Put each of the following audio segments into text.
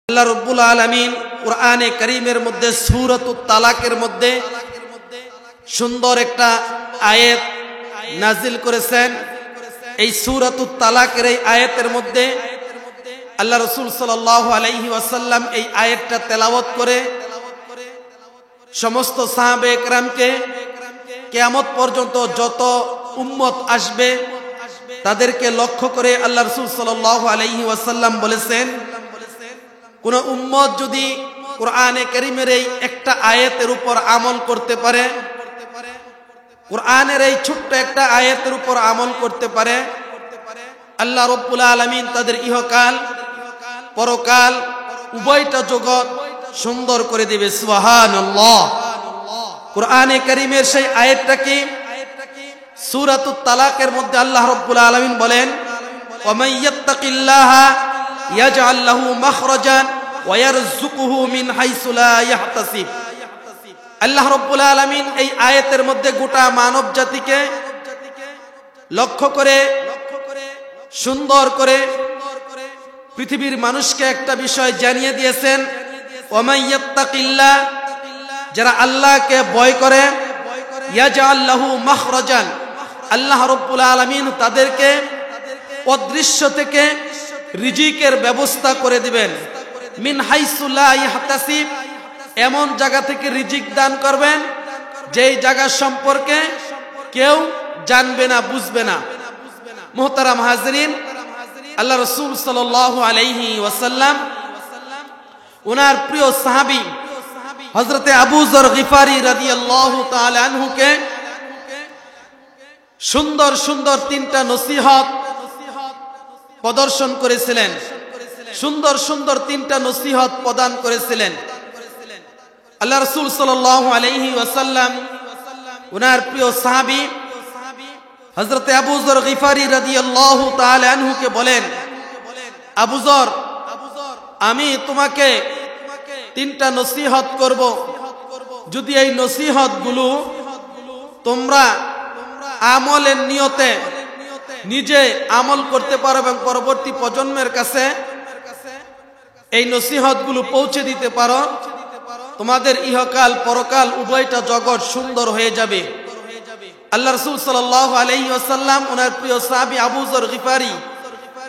আল্লাহ রাব্বুল আলামিন কুরআনে কারীমের মধ্যে সূরাতুত তালাকের মধ্যে সুন্দর একটা আয়াত নাজিল করেছেন। এই সূরাতুত তালাকের এই আয়াতের মধ্যে আল্লাহ রাসূল সাল্লাল্লাহু আলাইহি ওয়াসাল্লাম এই আয়াতটা তেলাওয়াত করে সমস্ত সাহাবে একরামকে কিয়ামত পর্যন্ত যত উম্মত আসবে তাদেরকে লক্ষ্য করে আল্লাহ রাসূল সাল্লাল্লাহু আলাইহি ওয়াসাল্লাম বলেছেন, কোন উম্মত যদি কুরআনে কারীমের এই একটা আয়াতের উপর আমল করতে পারে, কুরআনের এই ছোট্ট একটা আয়াতের উপর আমল করতে পারে, আল্লাহ রাব্বুল আলামিন তাদের ইহকাল পরকাল উভয়টা জগৎ সুন্দর করে দিবে। সুবহানাল্লাহ। কুরআনে কারীমের সেই আয়াতটা কি? সূরাতুত তালাকের মধ্যে আল্লাহ রাব্বুল আলামিন বলেন, ওয়া মান ইয়াত্তাকিল্লাহা ইয়াজআল লাহু মাখরাজান ওয়া ইয়ারযুকুহু মিন হাইসু লা ইয়াহতাসিব। আল্লাহ রাব্বুল আলামিন এই আয়াতের মধ্যে গোটা মানব জাতিকে লক্ষ্য করে সুন্দর করে পৃথিবীর মানুষকে একটা বিষয় জানিয়ে দিয়েছেন, ওয়া মান ইয়াত্তাকিল্লাহ, যারা আল্লাহকে ভয় করে, ইয়াজআল লাহু মাখরাজান, আল্লাহ রাব্বুল আলামিন তাদেরকে অদৃশ্য থেকে রিজিকের ব্যবস্থা করে দিবেন। মিন হাইসু লা ইয়াহতাসিব, এমন জায়গা থেকে রিজিক দান করবেন যেই জায়গা সম্পর্কে কেউ জানবে না, বুঝবে না। মুহতারাম হাজরিন, আল্লাহ রাসূল সাল্লাল্লাহু আলাইহি ওয়াসাল্লাম ওনার প্রিয় সাহাবী হযরতে আবু যর গিফারি রাদিয়াল্লাহু তাআলা আনহুকে সুন্দর সুন্দর তিনটা নসিহত প্রদর্শন করেছিলেন, সুন্দর সুন্দর তিনটা নসিহত প্রদান করেছিলেন। আল্লাহ রাসূল সাল্লাল্লাহু আলাইহি ওয়াসাল্লাম ওনার প্রিয় সাহাবী হযরতে আবু যর গিফারি রাদিয়াল্লাহু তাআলা আনহুকে বলেন, আবু যর, আমি তোমাকে তিনটা নসিহত করব, যদি এই নসিহতগুলো তোমরা আমলের নিয়তে নিজে আমল করতে পারো এবং পরবর্তী প্রজন্মের কাছে এই নসিহতগুলো পৌঁছে দিতে পারো, তোমাদের ইহকাল পরকাল উভয়টা জগৎ সুন্দর হয়ে যাবে। আল্লাহ রাসূল সাল্লাল্লাহু আলাইহি ওয়াসাল্লাম ওনার প্রিয় সাহাবী আবু যর গিফারি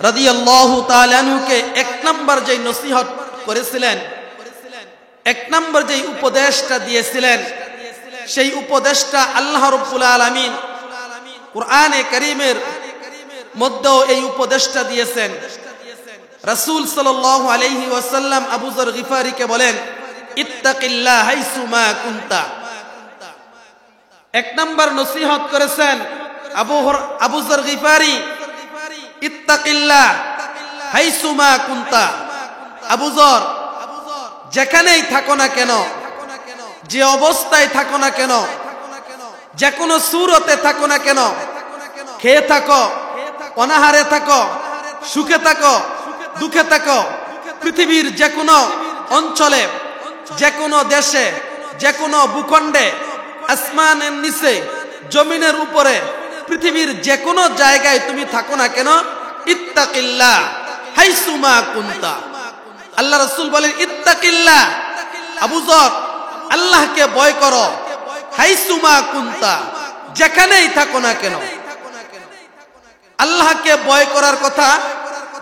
রাদিয়াল্লাহু তাআলা আনহুকে এক নাম্বার যে নসিহত করেছিলেন, এক নাম্বার যে উপদেশটা দিয়েছিলেন, সেই উপদেশটা আল্লাহ রাব্বুল আলামিন কুরআনে কারীমের মধ্যেও এই উপদেশটা দিয়েছেন। রাসূল সাল্লাল্লাহু আলাইহি ওয়াসাল্লাম আবু যর গিফারিকে বলেন, ইত্তাকিল্লাহ হাইসুমা কুনতা। এক নাম্বার নসিহত করেছেন আবু যর গিফারি, ইত্তাকিল্লাহ হাইসুমা কুনতা। আবু যর, যেখানেই থাকো না কেন, যে অবস্থায় থাকো না কেন, যে কোনো সূরতে থাকো না কেন, খেয়ে থাকো, অনাহারে থাকো, সুখে থাকো, দুঃখে থাকো, পৃথিবীর যে কোনো অঞ্চলে, যে কোনো দেশে, যে কোনো ভূখণ্ডে, আসমানের নিচে, জমিনের উপরে, পৃথিবীর যে কোনো জায়গায় তুমি থাকো না কেন, ইত্তাকিল্লাহ হাইসুমা কুনতা। আল্লাহ রাসূল বলেন, ইত্তাকিল্লাহ, আবু যর, আল্লাহকে ভয় করো, হাইসুমা কুনতা, যেখানেই থাকো না কেন। আল্লাহকে ভয় করার কথা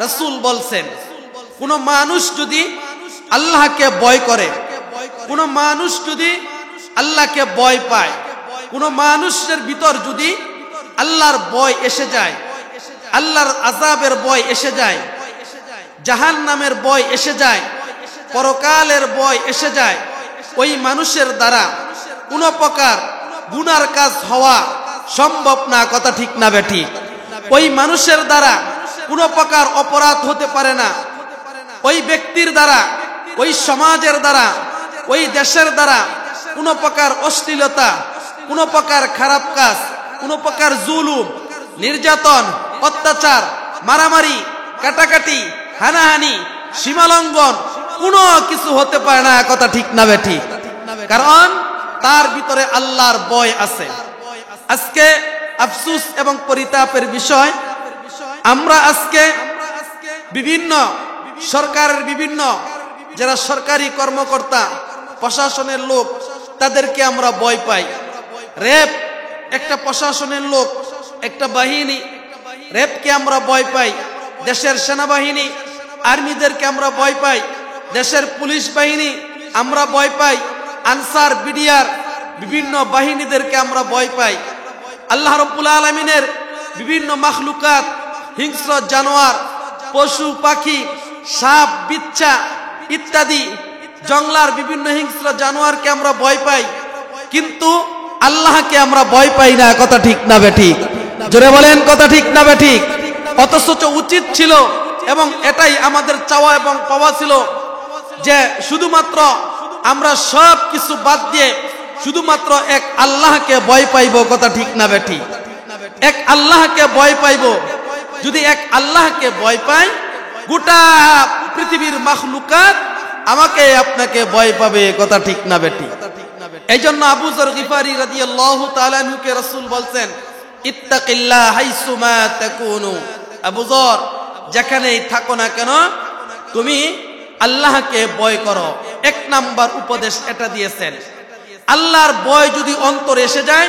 রাসূল বলছেন। কোন মানুষ যদি আল্লাহকে ভয় করে, কোন মানুষ যদি আল্লাহকে ভয় পায়, কোন মানুষের ভিতর যদি আল্লাহর ভয় এসে যায়, আল্লাহর আযাবের ভয় এসে যায়, জাহান্নামের ভয় এসে যায়, পরকালের ভয় এসে যায়, ওই মানুষের দ্বারা কোন প্রকার গুনার কাজ হওয়া সম্ভব না। কথা ঠিক না বেঠিক? ওই মানুষের দ্বারা কোন প্রকার অপরাধ হতে পারে না। ওই ব্যক্তির দ্বারা, ওই সমাজের দ্বারা, ওই দেশের দ্বারা কোন প্রকার অশ্লীলতা, কোন প্রকার খারাপ কাজ, কোন প্রকার জুলুম, নির্যাতন, অত্যাচার, মারামারি, কাটাকাটি, হানাহানি, সীমালঙ্ঘন কোনো কিছু হতে পারে না। কথা ঠিক না বেঠিক? কারণ তার ভিতরে আল্লাহর ভয় আছে। আজকে আফসোস এবং পরিতাপের বিষয়, আমরা আজকে বিভিন্ন সরকারের বিভিন্ন যারা সরকারি কর্মকর্তা, প্রশাসনের লোক, তাদেরকে আমরা ভয় পাই। র্যাব একটা প্রশাসনের লোক, একটা বাহিনী, র্যাবকে আমরা ভয় পাই। দেশের সেনাবাহিনী, আর্মিদেরকে আমরা ভয় পাই। দেশের পুলিশ বাহিনী আমরা ভয় পাই। আনসার, বিডিআর, বিভিন্ন বাহিনীদেরকে আমরা ভয় পাই। আল্লাহ রাব্বুল আলামিনের বিভিন্ন মাখলুকাত, হিংস্র জানোয়ার, পশু পাখি, সাপ, বিচ্ছা ইত্যাদি জঙ্গলার বিভিন্ন হিংস্র জানোয়ারকে আমরা ভয় পাই, কিন্তু আল্লাহকে আমরা ভয় পাই না। কথা ঠিক না বেঠিক? জোরে বলেন, কথা ঠিক না বেঠিক? অথচ উচিত ছিল, এবং এটাই আমাদের চাওয়া এবং পাওয়া ছিল, যে শুধুমাত্র আমরা সব কিছু বাদ দিয়ে শুধুমাত্র এক আল্লাহকে ভয় পাইব। কথা ঠিক না বেঠিক? এক আল্লাহকে ভয় পাইব। যদি এক আল্লাহকে ভয় পাই, গোটা পৃথিবীর মাখলুকাত আমাকে আপনাকে ভয় পাবে। কথা ঠিক না বেঠিক? এই জন্য আবু যর গিফারি রাদিয়াল্লাহু তাআলা আনহুকে রাসূল বলছেন, ইত্তাকিল্লাহ হাইসুমা তাকুনু। আবু যর, যেখানেই থাকো না কেন তুমি আল্লাহকে ভয় করো। এক নাম্বার উপদেশ এটা দিয়েছেন। আল্লাহর ভয় যদি অন্তরে এসে যায়,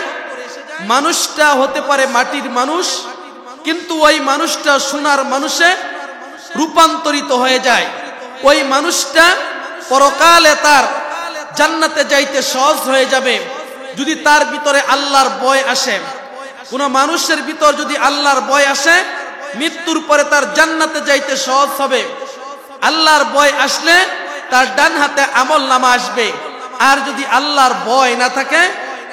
মানুষটা হতে পারে মাটির মানুষ, কিন্তু ওই মানুষটা সোনার মানুষে রূপান্তরিত হয়ে যায়। ওই মানুষটা পরকালে তার জান্নাতে যাইতে সহজ হয়ে যাবে যদি তার ভিতরে আল্লাহর ভয় আসে। কোন মানুষের ভিতর যদি আল্লাহর ভয় আসে, মৃত্যুর পরে তার জান্নাতে যাইতে সহজ হবে। আল্লাহর ভয় আসলে তার ডান হাতে আমলনামা আসবে। আর যদি আল্লাহর ভয় না থাকে,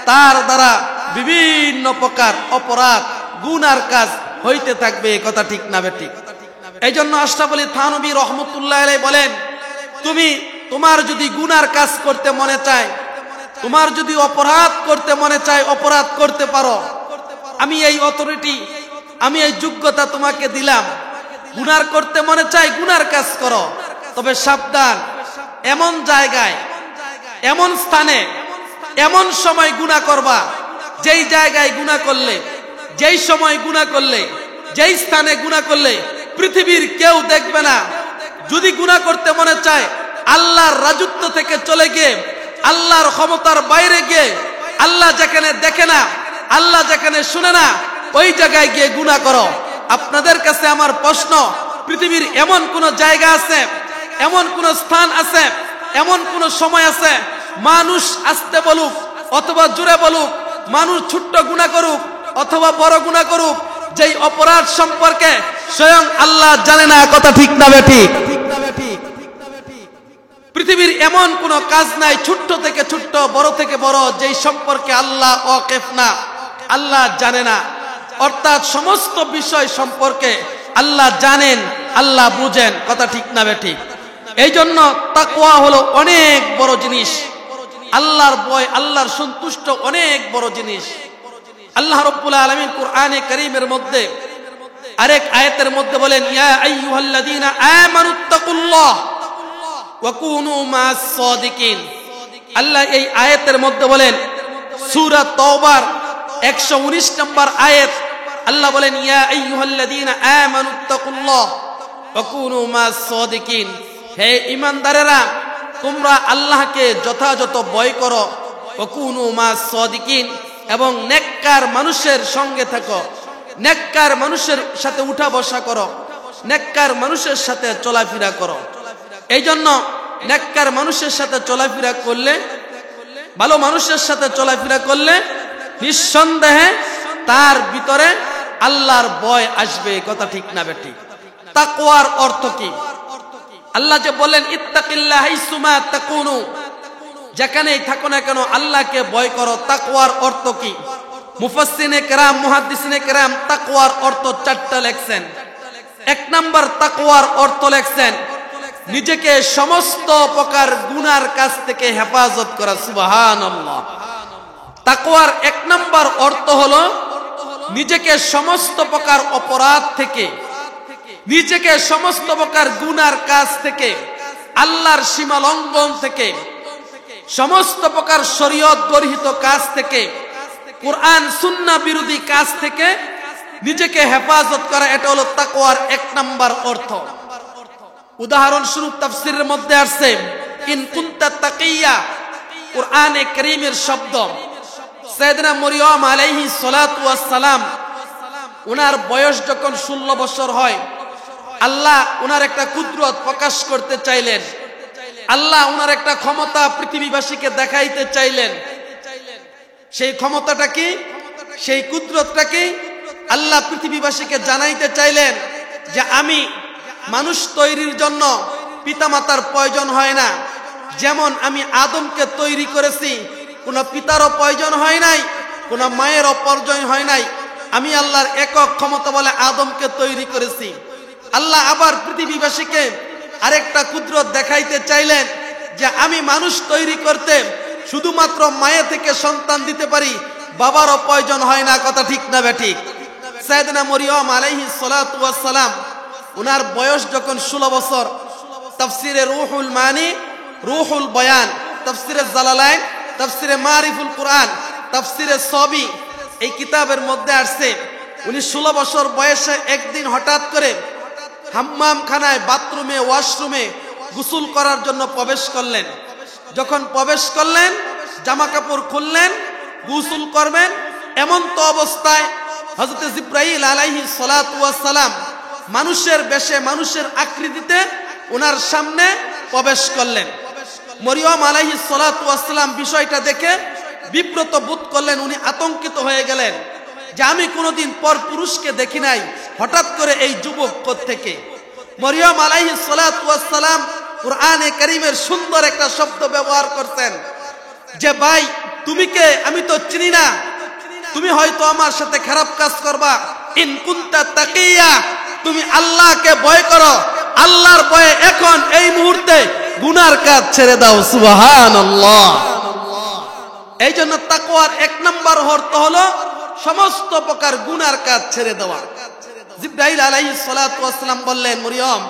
তার দ্বারা বিভিন্ন প্রকার অপরাধ, গুনার কাজ হইতে থাকবে। কথা ঠিক না বেঠিক? এই জন্য আশরাফ আলী থানভী রহমতুল্লাহ আলাইহি বলেন, তোমার যদি গুনার কাজ করতে মনে চায়, তোমার যদি অপরাধ করতে মনে চায়, অপরাধ করতে পারো। আমি এই অথরিটি, আমি এই যোগ্যতা তোমাকে দিলাম। গুনার করতে মনে চায়, গুনার কাজ করো। তবে সাবধান, এমন জায়গায়, এমন স্থানে, এমন সময় গুনাহ করবা, যেই জায়গায় গুনাহ করলে, যেই সময় গুনাহ করলে, যেই স্থানে গুনাহ করলে পৃথিবীর কেউ দেখবে না। যদি গুনাহ করতে মনে চায়, আল্লাহর রাজত্ব থেকে চলে গিয়ে, আল্লাহর ক্ষমতার বাইরে গিয়ে, আল্লাহ যেখানে দেখে না, আল্লাহ যেখানে শুনে না, ওই জায়গায় গিয়ে গুনাহ করো। আপনাদের কাছে আমার প্রশ্ন, পৃথিবীর এমন কোন জায়গা আছে, এমন কোন স্থান আছে, এমন কোন সময় আছে, মানুষ আস্তে বলুক অথবা জোরে বলুক, মানুষ ছোট্ট গুনাহ করুক অথবা বড় গুনাহ করুক, যেই অপরাধ সম্পর্কে স্বয়ং আল্লাহ জানে না? কথা ঠিক না বেঠিক? পৃথিবীর এমন কোন কাজ নাই, ছোট্ট থেকে ছোট্ট, বড় থেকে বড়, যেই সম্পর্কে আল্লাহ ওয়াকিফ না, আল্লাহ জানে না। অর্থাৎ সমস্ত বিষয় সম্পর্কে আল্লাহ জানেন, আল্লাহ বুঝেন। কথা ঠিক না বেঠিক? এই জন্য তাকওয়া হলো অনেক বড় জিনিস। আল্লাহর ভয়, আল্লাহর সন্তুষ্ট অনেক বড় জিনিস। আল্লাহ রাব্বুল আলামিন কুরআনে কারীমের মধ্যে আরেক আয়াতের মধ্যে বলেন, ইয়া আইয়ুহাল্লাযীনা আমানুত্তাকুল্লাহ ওয়া কুনু মা'আস সাদিকিন। আল্লাহ এই আয়াতের মধ্যে বলেন, সূরা তাওবার 119 নম্বর আয়াত, আল্লাহ বলেন, ইয়া আইয়ুহাল্লাযীনা আমানুত্তাকুল্লাহ ওয়া কুনু মা'আস সাদিকিন। হে ঈমানদারেরা, তোমরা আল্লাহকে যথাযথ ভয় করো। ওয়া কুনু মা'আস সাদিকিন, এবং নেককার মানুষের সঙ্গে থাকো, নেককার মানুষের সাথে উঠা বসা করো, নেককার মানুষের সাথে চলাফেরা করো। এই জন্য নেককার মানুষের সাথে চলাফেরা করলে, ভালো মানুষের সাথে চলাফেরা করলে নিঃসন্দেহে তার ভিতরে আল্লাহর ভয় আসবে। কথা ঠিক না বেঠিক? তাকওয়ার অর্থ কি? আল্লাহ যে বলেন, ইত্তাকিল্লাহ হাইসুমা তাকুনু, যেখানেই থাকো না কেন আল্লাহকে ভয় করো। তাকওয়ার অর্থ কি? মুফাসসিরিনে কেরাম, মুহাদ্দিসিনে কেরাম তাকওয়ার অর্থ 4টা লেখছেন। এক নাম্বার তাকওয়ার অর্থ লেখছেন নিজেকে সমস্ত প্রকার গুনার কাছ থেকে হেফাজত করা। সুবহানাল্লাহ। তাকওয়ার এক নাম্বার অর্থ হলো নিজেকে সমস্ত প্রকার অপরাধ থেকে, নিজেকে সমস্ত প্রকার গুনার কাজ থেকে, আল্লাহর সীমা লঙ্ঘন থেকে, সমস্ত প্রকার শরীয়ত বর্হিত কাজ থেকে, কুরআন সুন্নাহ বিরোধী কাজ থেকে নিজেকে হেফাজত করা। এটা হলো তাকওয়ার এক নাম্বার অর্থ। উদাহরণস্বরূপ তাফসীরের মধ্যে আসছে ইন কুনতা তাকিয়া, কুরআনে কারীমের শব্দ। সাইয়েদনা মরিয়ম আলাইহিস সালাতু ওয়াস সালাম, উনার বয়স যখন 16 বছর হয়, আল্লাহ উনার একটা কুদরত প্রকাশ করতে চাইলেন। আল্লাহ উনার একটা ক্ষমতা পৃথিবীবাসীকে দেখাইতে চাইলেন। সেই ক্ষমতাটা কি, সেই কুদরতটা কি? আল্লাহ পৃথিবীবাসীকে জানাইতে চাইলেন যে আমি মানুষ তৈরির জন্য পিতামাতার প্রয়োজন হয় না। যেমন আমি আদমকে তৈরি করেছি, কোনো পিতারও প্রয়োজন হয় নাই, কোনো মায়েরও প্রয়োজন হয় নাই। আমি আল্লাহর একক ক্ষমতা বলে আদমকে তৈরি করেছি। আল্লাহ আবার পৃথিবীবাসীকে আরেকটা কুদরত দেখাইতে চাইলেন যে আমি মানুষ তৈরি করতে শুধুমাত্র মায়ের থেকে সন্তান দিতে পারি, বাবারও প্রয়োজন হয় না। কথা ঠিক না বেঠিক? সাইয়েদনা মরিয়ম আলাইহিস সালাতু ওয়াস সালাম, উনার বয়স যখন 16 বছর, তাফসিরে রুহুল মানি, রুহুল বয়ান, তাফসিরে জালালাইন, তাফসিরে মারিফুল কুরআন, তাফসিরে সবি, এই কিতাবের মধ্যে আসছে উনি 16 বছর বয়সে একদিন হঠাৎ করে হাম্মাম খানায়, বাথরুমে, ওয়াশরুমে গোসল করার জন্য প্রবেশ করলেন। যখন প্রবেশ করলেন, জামা কাপড় খুললেন, গোসল করবেন, এমন তো অবস্থায় হযরত জিবরাইল আলাইহিস সালাতু ওয়াস সালাম মানুষের বেশে, মানুষের আকৃতিতে ওনার সামনে প্রবেশ করলেন। মরিয়ম আলাইহিস সালাতু ওয়াস সালাম বিষয়টা দেখে বিব্রত বোধ করলেন। উনি আতঙ্কিত হয়ে গেলেন যে আমি কোনোদিন পর পুরুষকে দেখি নাই, হঠাৎ করে এই যুবক কোত্থেকে? মরিয়ম আলাইহিস সালাতু ওয়াস সালাম কুরআনে কারীমের সুন্দর একটা শব্দ ব্যবহার করতেন যে ভাই তুমি কে? আমি তো চিনি না, তুমি হয়তো আমার সাথে খারাপ কাজ করবা। ইন কুনতা তাকিয়া, তুমি আল্লাহকে ভয় করো, আল্লাহর ভয়ে এখন এই মুহূর্তে গুনার কাজ ছেড়ে দাও। সুবহানাল্লাহ। এই জন্য তাকওয়ার 1 নম্বর অর্থ হলো সমস্ত প্রকার গুনার কাজ ছেড়ে দেওয়া। জিবরাইল আলাইহিস সালাতু ওয়াস সালাম বললেন, মরিয়ম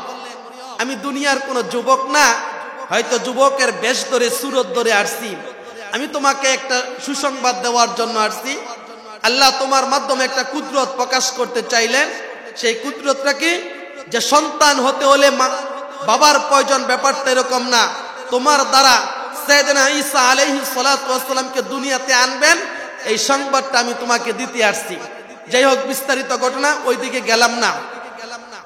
আমি দুনিয়ার কোন যুবক না, হয়তো যুবকের বেশ ধরে, সুরত ধরে আসছি। আমি তোমাকে একটা সুসংবাদ দেওয়ার জন্য আসছি। আল্লাহ তোমার মাধ্যমে একটা কুদরত প্রকাশ করতে চাইলেন। সেই কুদরতটা কি? যে সন্তান হতে হলে বাবার প্রয়োজন, ব্যাপারটা এরকম না। তোমার দ্বারা সাইয়েদনা ঈসা আলাইহিস সালাতু ওয়াস সালামকে দুনিয়াতে আনবেন, এই সংবাদটা আমি তোমাকে দিতে আসছি। যাই হোক, বিস্তারিত ঘটনা ওইদিকে গেলাম না।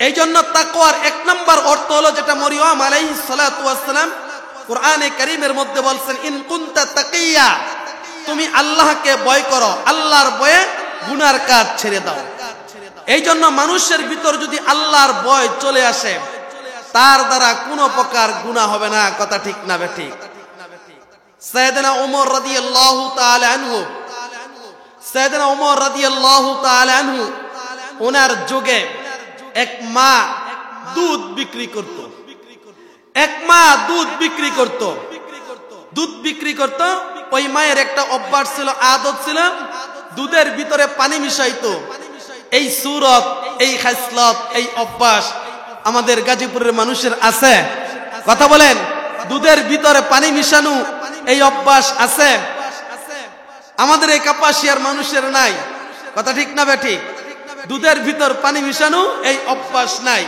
এই জন্য তাকওয়ার 1 নম্বর অর্থ হলো যেটা মরিয়ম আলাইহিস সালাতু ওয়াস সালাম কুরআনে কারীমের মধ্যে বলছেন, ইন কুনতা তাকিয়া, তুমি আল্লাহকে ভয় করো, আল্লাহর ভয়ে গুনার কাজ ছেড়ে দাও। এই জন্য মানুষের ভিতর যদি আল্লাহর ভয় চলে আসে, তার দ্বারা কোনো প্রকার গুনাহ হবে না। কথা ঠিক না বেঠিক? সাইয়েদনা ওমর রাদিয়াল্লাহু তাআলা আনহু, সাইয়েদনা ওমর রাদিয়াল্লাহু তাআলা আনহু, ওনার যুগে এক মা দুধ বিক্রি করত। এক মা দুধ বিক্রি করত, দুধ বিক্রি করত। ওই মায়ের একটা অভ্যাস ছিল, আদত ছিল, দুধের ভিতরে পানি মিশাইতো। এই সুরত, এই খাসলত, এই অভ্যাস আমাদের গাজীপুরের মানুষের আছে? কথা বলেন। দুধের ভিতরে পানি মিশানো এই অভ্যাস আছে? আমাদের এই কাপাসিয়ার মানুষের নাই। কথা ঠিক না বেঠিক? দুধের ভিতর পানি মিশানো এই অভ্যাস নাই।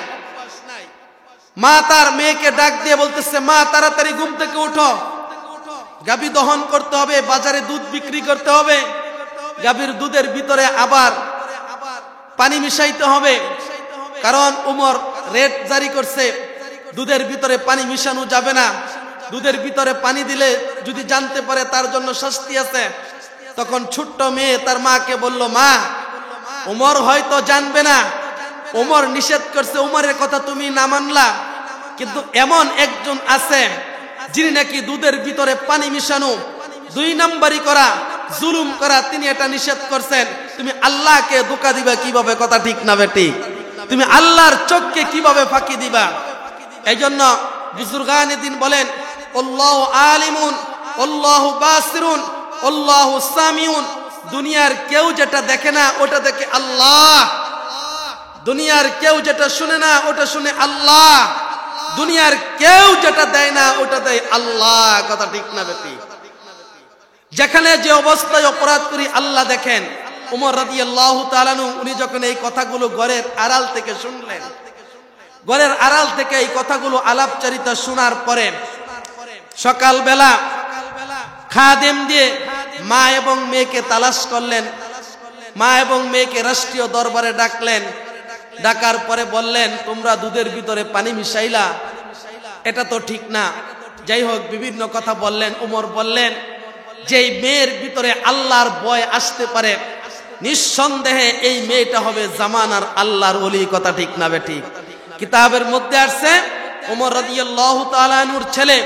মা তার মেয়েকে ডাক দিয়ে বলতেছে, মা তাড়াতাড়ি ঘুম থেকে উঠো, গাভী দহন করতে হবে, বাজারে দুধ বিক্রি করতে হবে, গাভীর দুধের ভিতরে আবার পানি মিশাইতে হবে। কারণ উমর রেট জারি করছে, দুধের ভিতরে পানি মিশানো যাবে না। দুধের ভিতরে পানি দিলে যদি জানতে পারে তার জন্য শাস্তি আছে। তখন ছোট্ট মেয়ে তার মাকে বলল, মা উমর হয়তো জানবে না, উমর নিষেধ করছে, উমরের কথা তুমি না মানলা, কিন্তু এমন একজন আছে যিনি নাকি দুধের ভিতরে পানি মিশানো, 2 নম্বরই করা, জুলুম করা, তিনি এটা নিষেধ করছেন। তুমি আল্লাহকে ধোঁকা দিবা কিভাবে? কথা ঠিক না বেটি? তুমি আল্লাহর চোখকে কিভাবে ফাঁকি দিবা? এই জন্য বুজুর্গানে দিন বলেন, আল্লাহু আলিমুন, আল্লাহু বাসিরুন, আল্লাহু সামিউন। দুনিয়ার কেউ যেটা দেখে না ওটা দেখে আল্লাহ, দুনিয়ার কেউ যেটা শুনে না ওটা শুনে আল্লাহ, দুনিয়ার কেউ যেটা দেয় না ওটা দেয় আল্লাহ। কথা ঠিক না বেটি? যেখানে যে অবস্থায় অপরাধ করি আল্লাহ দেখেন। উমর রাদিয়াল্লাহু তাআলা আনহু উনি যখন এই কথাগুলো ঘরের আড়াল থেকে শুনলেন, ঘরের আড়াল থেকে এই কথাগুলো আলাপচারিতা শোনার পরে সকালবেলা খাদেম দিয়ে মা এবং মেয়েকে তালাশ করলেন। মা এবং মেয়েকে রাষ্ট্রীয় দরবারে ডাকলেন। ডাকার পরে বললেন, তোমরা দুধের ভিতরে পানি মিশাইলা, এটা তো ঠিক না। যাই হোক, বিভিন্ন কথা বললেন। ওমর বললেন, যেই মেয়ের ভিতরে আল্লাহর ভয় আসতে পারে, নিঃসন্দেহে এই মেয়েটা হবে জামানার আল্লাহর ওলি। কথা ঠিক না বেঠিক? কিতাবের মধ্যে আসছে, ওমর রাদিয়াল্লাহু তাআলা আনহুর ছেলে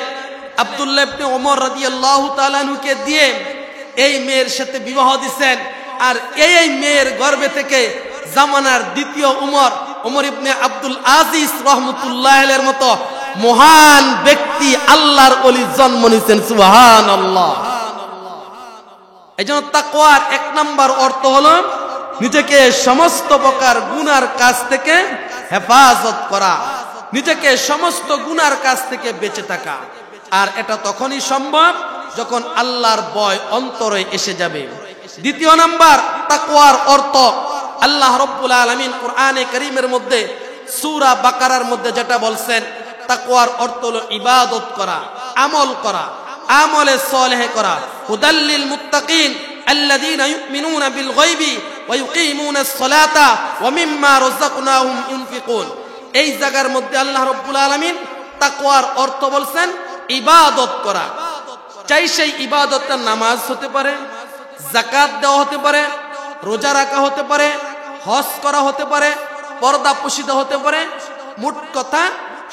আব্দুল্লাহ ইবনে ওমর রাদিয়াল্লাহু তাআলা আনহুকে দিয়ে এই মেয়ের সাথে বিবাহ দিবেন। আর এই মেয়ের গর্ভে থেকে জামানার দ্বিতীয় ওমর ইবনে আব্দুল আজিজ রাহমাতুল্লাহ আলাইহির মতো মহান ব্যক্তি, আল্লাহর ওলি জন্ম নিয়েছেন। সুবহানাল্লাহ। এইজন্য তাকওয়ার এক নাম্বার অর্থ হলো নিজেকে সমস্ত প্রকার গুনার কাজ থেকে হেফাজত করা, নিজেকে সমস্ত গুনার কাজ থেকে বেঁচে থাকা। আর এটা তখনই সম্ভব যখন আল্লাহর ভয় অন্তরে এসে যাবে। দ্বিতীয় নাম্বার তাকওয়ার অর্থ আল্লাহ রাব্বুল আলামিন কোরআনে কারীমের মধ্যে সূরা বাকারার মধ্যে যেটা বলছেন, তাকওয়ার অর্থ হলো ইবাদত করা, আমল করা, আমলে সালেহ করা। হুদাল্লিল মুত্তাকিন আল্লাযীনা ইউমিনুনা বিল গায়বি ওয়া ইউকিমুনাস সালাতা ওয়া মিম্মা রাযাকনাহুম ইউনফিকুন। এই জায়গার মধ্যে আল্লাহ রাব্বুল আলামিন তাকওয়ার অর্থ বলছেন ইবাদত করা। চাই সেই ইবাদতটা নামাজ হতে পারে, যাকাত দেওয়া হতে পারে, রোজা রাখা হতে পারে, হজ করা হতে পারে, পর্দা পোশিদা হতে পারে। মোট কথা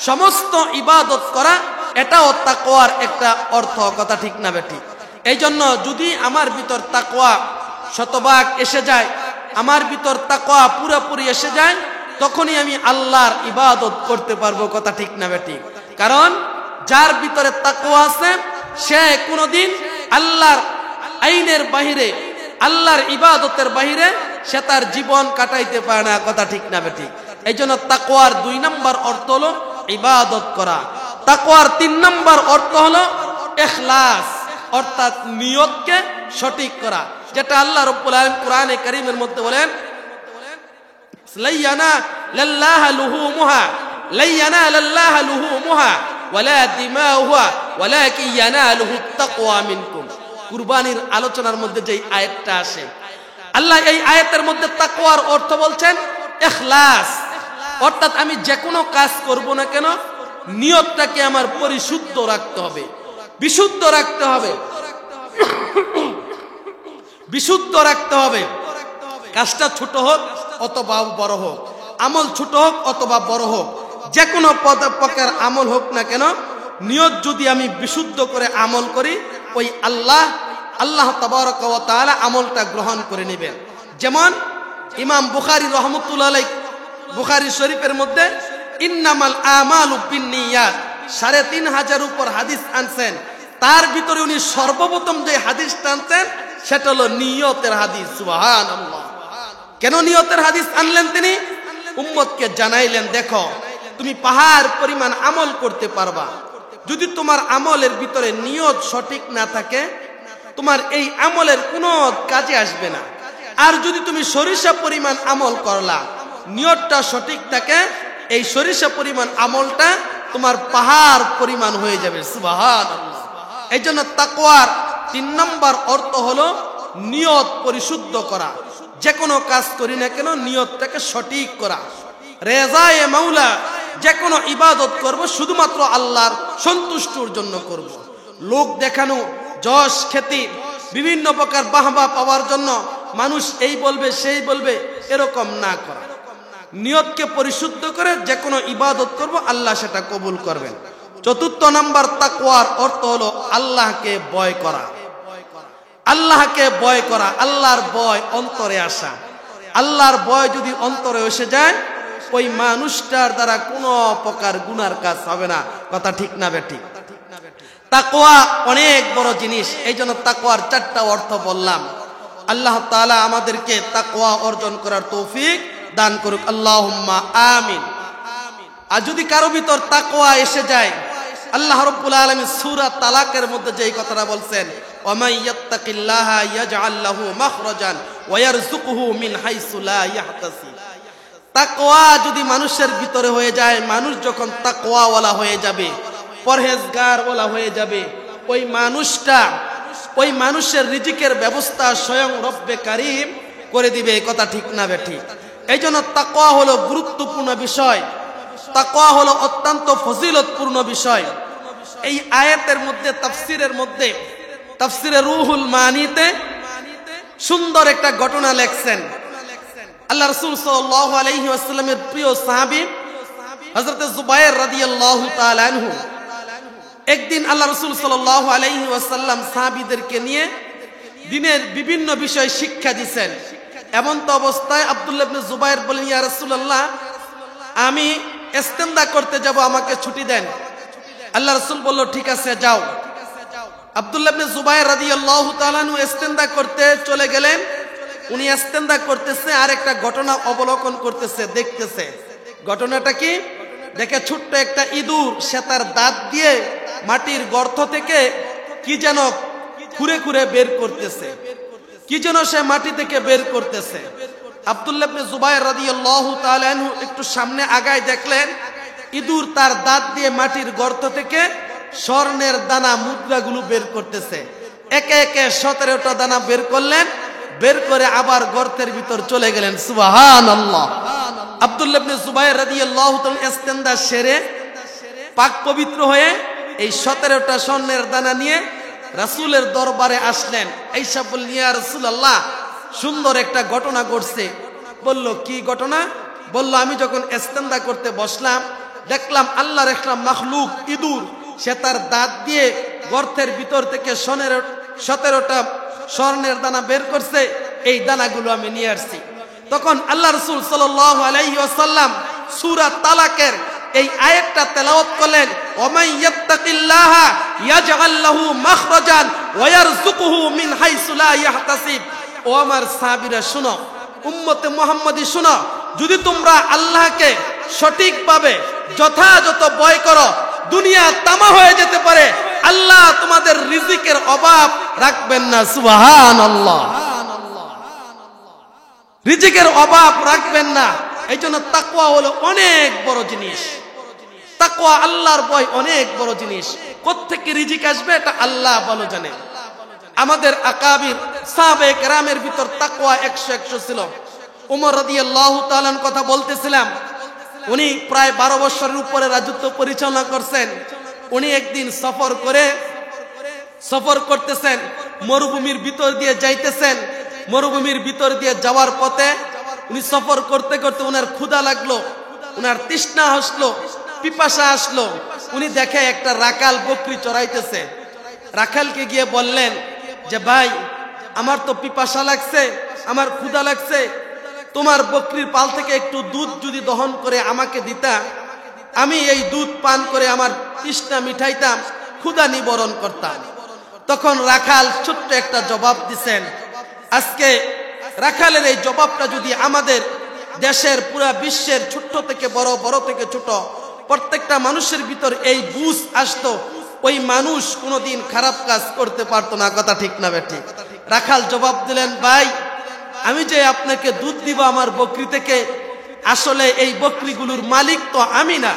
সমস্ত ইবাদত করা, এটাও তাকওয়ার একটা অর্থ। কথা ঠিক না বেঠিক? এই জন্য যদি আমার ভিতর তাকওয়া শতভাগ এসে যায়, আমার ভিতর তাকওয়া পুরোপুরি এসে যায়, তখনই আমি আল্লাহর ইবাদত করতে পারবো। কথা ঠিক না বেঠিক? কারণ যার ভিতরে তাকওয়া আছে সে কোনোদিন আল্লাহর আইনের বাহিরে, আল্লাহর ইবাদতের বাহিরে সে তার জীবন কাটাইতে পারে না। কথা ঠিক না বেঠিক? এই জন্য তাকওয়ার 2 নম্বর অর্থ হলো ইবাদত করা। তাকওয়ার 3 নম্বর অর্থ হলো ইখলাস, অর্থাৎ নিয়তকে সঠিক করা, যেটা আল্লাহ রাব্বুল আলামিন কোরআনে কারীমের মধ্যে বলেন, লাইয়ানা লিল্লাহি লুহুমুহা লাইয়ানা লিল্লাহি লুহুমুহা ওয়ালা দিমাউহা ওয়ালাকিন ইয়ানালুহু তাকওয়া মিনকুম। কুরবানির আলোচনার মধ্যে যেই আয়াতটা আসে, আল্লাহ এই আয়াতের মধ্যে তাকওয়ার অর্থ বলছেন ইখলাস, অর্থাৎ আমি যে কোনো কাজ করব না কেন নিয়তটাকে আমার পরিশুদ্ধ রাখতে হবে, বিশুদ্ধ রাখতে হবে, বিশুদ্ধ রাখতে হবে। কাজটা ছোট হোক অথবা বড় হোক, আমল ছোট হোক অথবা বড় হোক, যে কোনো প্রকার আমল হোক না কেন, নিয়ত যদি আমি বিশুদ্ধ করে আমল করি, ওই আল্লাহ তাবারক ওয়া তাআলা আমলটা গ্রহণ করে নেবেন। যেমন ইমাম বুখারী রাহমাতুল্লাহ আলাইহি বুখারী শরীফের মধ্যে ইন্নামাল আমালু বিন্নিয়াত 3500 উপর হাদিস আনছেন। তার ভিতরে উনি সর্বপ্রথম যে হাদিস আনছেন সেটা হলো নিয়তের হাদিস। সুবহানাল্লাহ। কেন নিয়তের হাদিস আনলেন তিনি? উম্মতকে জানাইলেন, দেখো তুমি পাহাড় পরিমাণ আমল করতে পারবা, যদি তোমার আমলের ভিতরে নিয়ত সঠিক না থাকে তোমার এই আমলের কোনো কাজে আসবে না। আর যদি তুমি সরিষা পরিমাণ আমল করলা, নিয়তটা সঠিক থাকে, এই সরিষা পরিমাণ আমলটা তোমার পাহাড় পরিমাণ হয়ে যাবে। সুবহানাল্লাহ। এই জন্য তাকওয়ার 3 নম্বর অর্থ হলো নিয়ত পরিশুদ্ধ করা। যে কোনো কাজ করি না কেন নিয়তটাকে সঠিক করা। রেজায়ে মাওলা, যে কোনো ইবাদত করব শুধুমাত্র আল্লাহর সন্তুষ্টির জন্য করব। লোক দেখানো, যশ খ্যাতি, বিভিন্ন প্রকার বাহবা পাওয়ার জন্য মানুষ এই বলবে সেই বলবে, এরকম না করা। নিয়তকে পরিশুদ্ধ করে যে কোনো ইবাদত করব, আল্লাহ সেটা কবুল করবেন। 4 নম্বর তাকওয়ার অর্থ হলো আল্লাহকে ভয় করা। আল্লাহকে ভয় করা, আল্লাহর ভয় অন্তরে আসা। আল্লাহর ভয় যদি অন্তরে এসে যায়, ওই মানুষটার দ্বারা কোনো প্রকার গুনার কাজ হবে না। কথা ঠিক না বেঠিক? তাকওয়া অনেক বড় জিনিস। এই জন্য তাকওয়ার 4টা অর্থ বললাম। আল্লাহ তাআলা আমাদেরকে তাকওয়া অর্জন করার তৌফিক দান করুক। আল্লাহুম্মা আমিন। আর যদি কারো ভিতর তাকওয়া এসে যায়, আল্লাহ রাব্বুল আলামিন সূরা তালাকের মধ্যে যেই কথাটা বলছেন, ওয়া মান ইয়াত্তাকিল্লাহা ইয়াজআল লাহু মাখরাজান ওয়া ইয়ারযুকুহু মিন হাইসু লা ইয়াহতাসিব। তাকওয়া যদি মানুষের ভিতরে হয়ে যায়, মানুষ যখন তাকওয়াওয়ালা হয়ে যাবে, পরহেজগারওয়ালা হয়ে যাবে, ওই মানুষের রিজিকের ব্যবস্থা স্বয়ং রব্বে কারীম করে দিবে। কথা ঠিক না বেঠিক? এই জন্য তাকওয়া হলো গুরুত্বপূর্ণ বিষয়, তাকওয়া হলো অত্যন্ত ফজিলতপূর্ণ বিষয়। এই আয়াতের মধ্যে তাফসিরে রুহুল মানিতে সুন্দর একটা ঘটনা লেখছেন। আল্লাহ রাসূল সাল্লাল্লাহু আলাইহি ওয়াসাল্লামের প্রিয় সাহাবী হযরত জুবায়ের রাদিয়াল্লাহু তাআলা আনহু একদিন আল্লাহ রাসূল সাল্লাল্লাহু আলাইহি ওয়াসাল্লাম সাহাবীদেরকে নিয়ে দ্বীনের বিভিন্ন বিষয় শিক্ষা দিয়েছেন। এমন তো অবস্থায় আব্দুল্লাহ ইবনে জুবায়ের বলেন, ইয়া রাসূলুল্লাহ, আমি ইস্তেনজা করতে যাব, আমাকে ছুটি দেন। আল্লাহ রাসূল বলল, ঠিক আছে, যাও। আব্দুল্লাহ ইবনে জুবায়ের রাদিয়াল্লাহু তাআলা আনহু ইস্তেনজা করতে চলে গেলেন। উনি ইস্তেনজা করতেছে আর একটা ঘটনা অবলোকন করতেছে, দেখতেছে। ঘটনাটা কি? দেখে ছোট্ট একটা ইঁদুর সে তার দাঁত দিয়ে মাটির গর্ত থেকে কি যেন খুঁড়ে খুঁড়ে বের করতেছে, কি যেন সে মাটি থেকে বের করতেছে। আব্দুল্লাহ ইবনে জুবায়ের রাদিয়াল্লাহু তাআলা আনহু একটু সামনে আগায় দেখলেন ইঁদুর তার দাঁত দিয়ে মাটির গর্ত থেকে স্বর্ণের দানা মুদ্রাগুলো বের করতেছে। একে একে 17টা দানা বের করলেন, বের করে আবার গর্তের ভিতর চলে গেলেন। সুবহানাল্লাহ। আব্দুল্লাহ ইবনে জুবায়ের রাদিয়াল্লাহু তাআলা ইস্তেনজা সেরে পাক পবিত্র হয়ে এই 17টা স্বর্ণের দানা নিয়ে রাসূলের দরবারে আসলেন। আয়েশা বললেন, ইয়া রাসূলুল্লাহ, সুন্দর একটা ঘটনা ঘটছে। বলল, কি ঘটনা? বলল, আমি যখন ইস্তেনজা করতে বসলাম দেখলাম আল্লাহর একটা মাখলুক ইঁদুর সে তার দাঁত দিয়ে গর্তের ভিতর থেকে 17টা স্বর্ণের দানা বের করছে, এই দানাগুলো আমি নিয়ে আসছি। তখন আল্লাহ রাসূল সাল্লাল্লাহু আলাইহি ওয়াসাল্লাম সূরা তালাকের এই আয়াতটা তেলাওয়াত করলেন, ওয়ামান ইয়াত্তাকিল্লাহা ইয়াজআল লাহু মাখরাজান ওয়া ইয়ারযুকুহু মিন হাইসু লা ইয়াহতাসিব। ও আমার সাহাবীরা শুনো, উম্মতে মুহাম্মাদি শুনো, যদি তোমরা আল্লাহকে সঠিকভাবে যথাযথ ভয় করো, দুনিয়া তামা হয়ে যেতে পারে, আল্লাহ তোমাদের রিজিকের অভাব রাখবেন না। সুবহানাল্লাহ। রিজিকের অভাব রাখবেন না। এই জন্য তাকওয়া হলো অনেক বড় জিনিস। তাকওয়া, আল্লাহর ভয় অনেক বড় জিনিস। কোত্থেকে রিজিক আসবে এটা আল্লাহ ভালো জানে। আমাদের আকাবির সাহাবায়ে কেরামের ভিতর তাকওয়া 100 ছিল। ওমর রাদিয়াল্লাহু তাআলার কথা বলতেছিলাম, উনি প্রায় 12 বছরের উপরে রাজত্ব পরিচালনা করছেন। উনি একদিন সফর করতেছেন, মরুভূমির ভিতর দিয়ে যাইতেছেন। মরুভূমির ভিতর দিয়ে যাওয়ার পথে উনি সফর করতে করতে ওনার ক্ষুধা লাগলো, ওনার তৃষ্ণা আসলো, পিপাসা আসলো। উনি দেখে একটা রাখাল বকরি চড়াইতেছে। রাখালকে গিয়ে বললেন যে, ভাই, আমার তো পিপাসা লাগছে, আমার ক্ষুধা লাগছে, তোমার বকরির পাল থেকে একটু দুধ যদি দহন করে আমাকে দিতা, আমি এই দুধ পান করে আমার তৃষ্ণা মিটাইতাম, ক্ষুধা নিবারণ করতাম। তখন রাখাল ছোট্ট একটা জবাব দিছেন। আজকে রাখালের এই জবাবটা যদি আমাদের দেশের পুরা বিশ্বের ছোট থেকে বড়, বড় থেকে ছোট প্রত্যেকটা মানুষের ভিতর এই বুঝ আসতো, ওই মানুষ কোনোদিন খারাপ কাজ করতে পারতো না। কথা ঠিক না বেঠিক? রাখাল জবাব দিলেন, ভাই, আমি যে আপনাকে দুধ দিব আমার বকরি থেকে, আসলে এই বকরিগুলোর মালিক তো আমি না,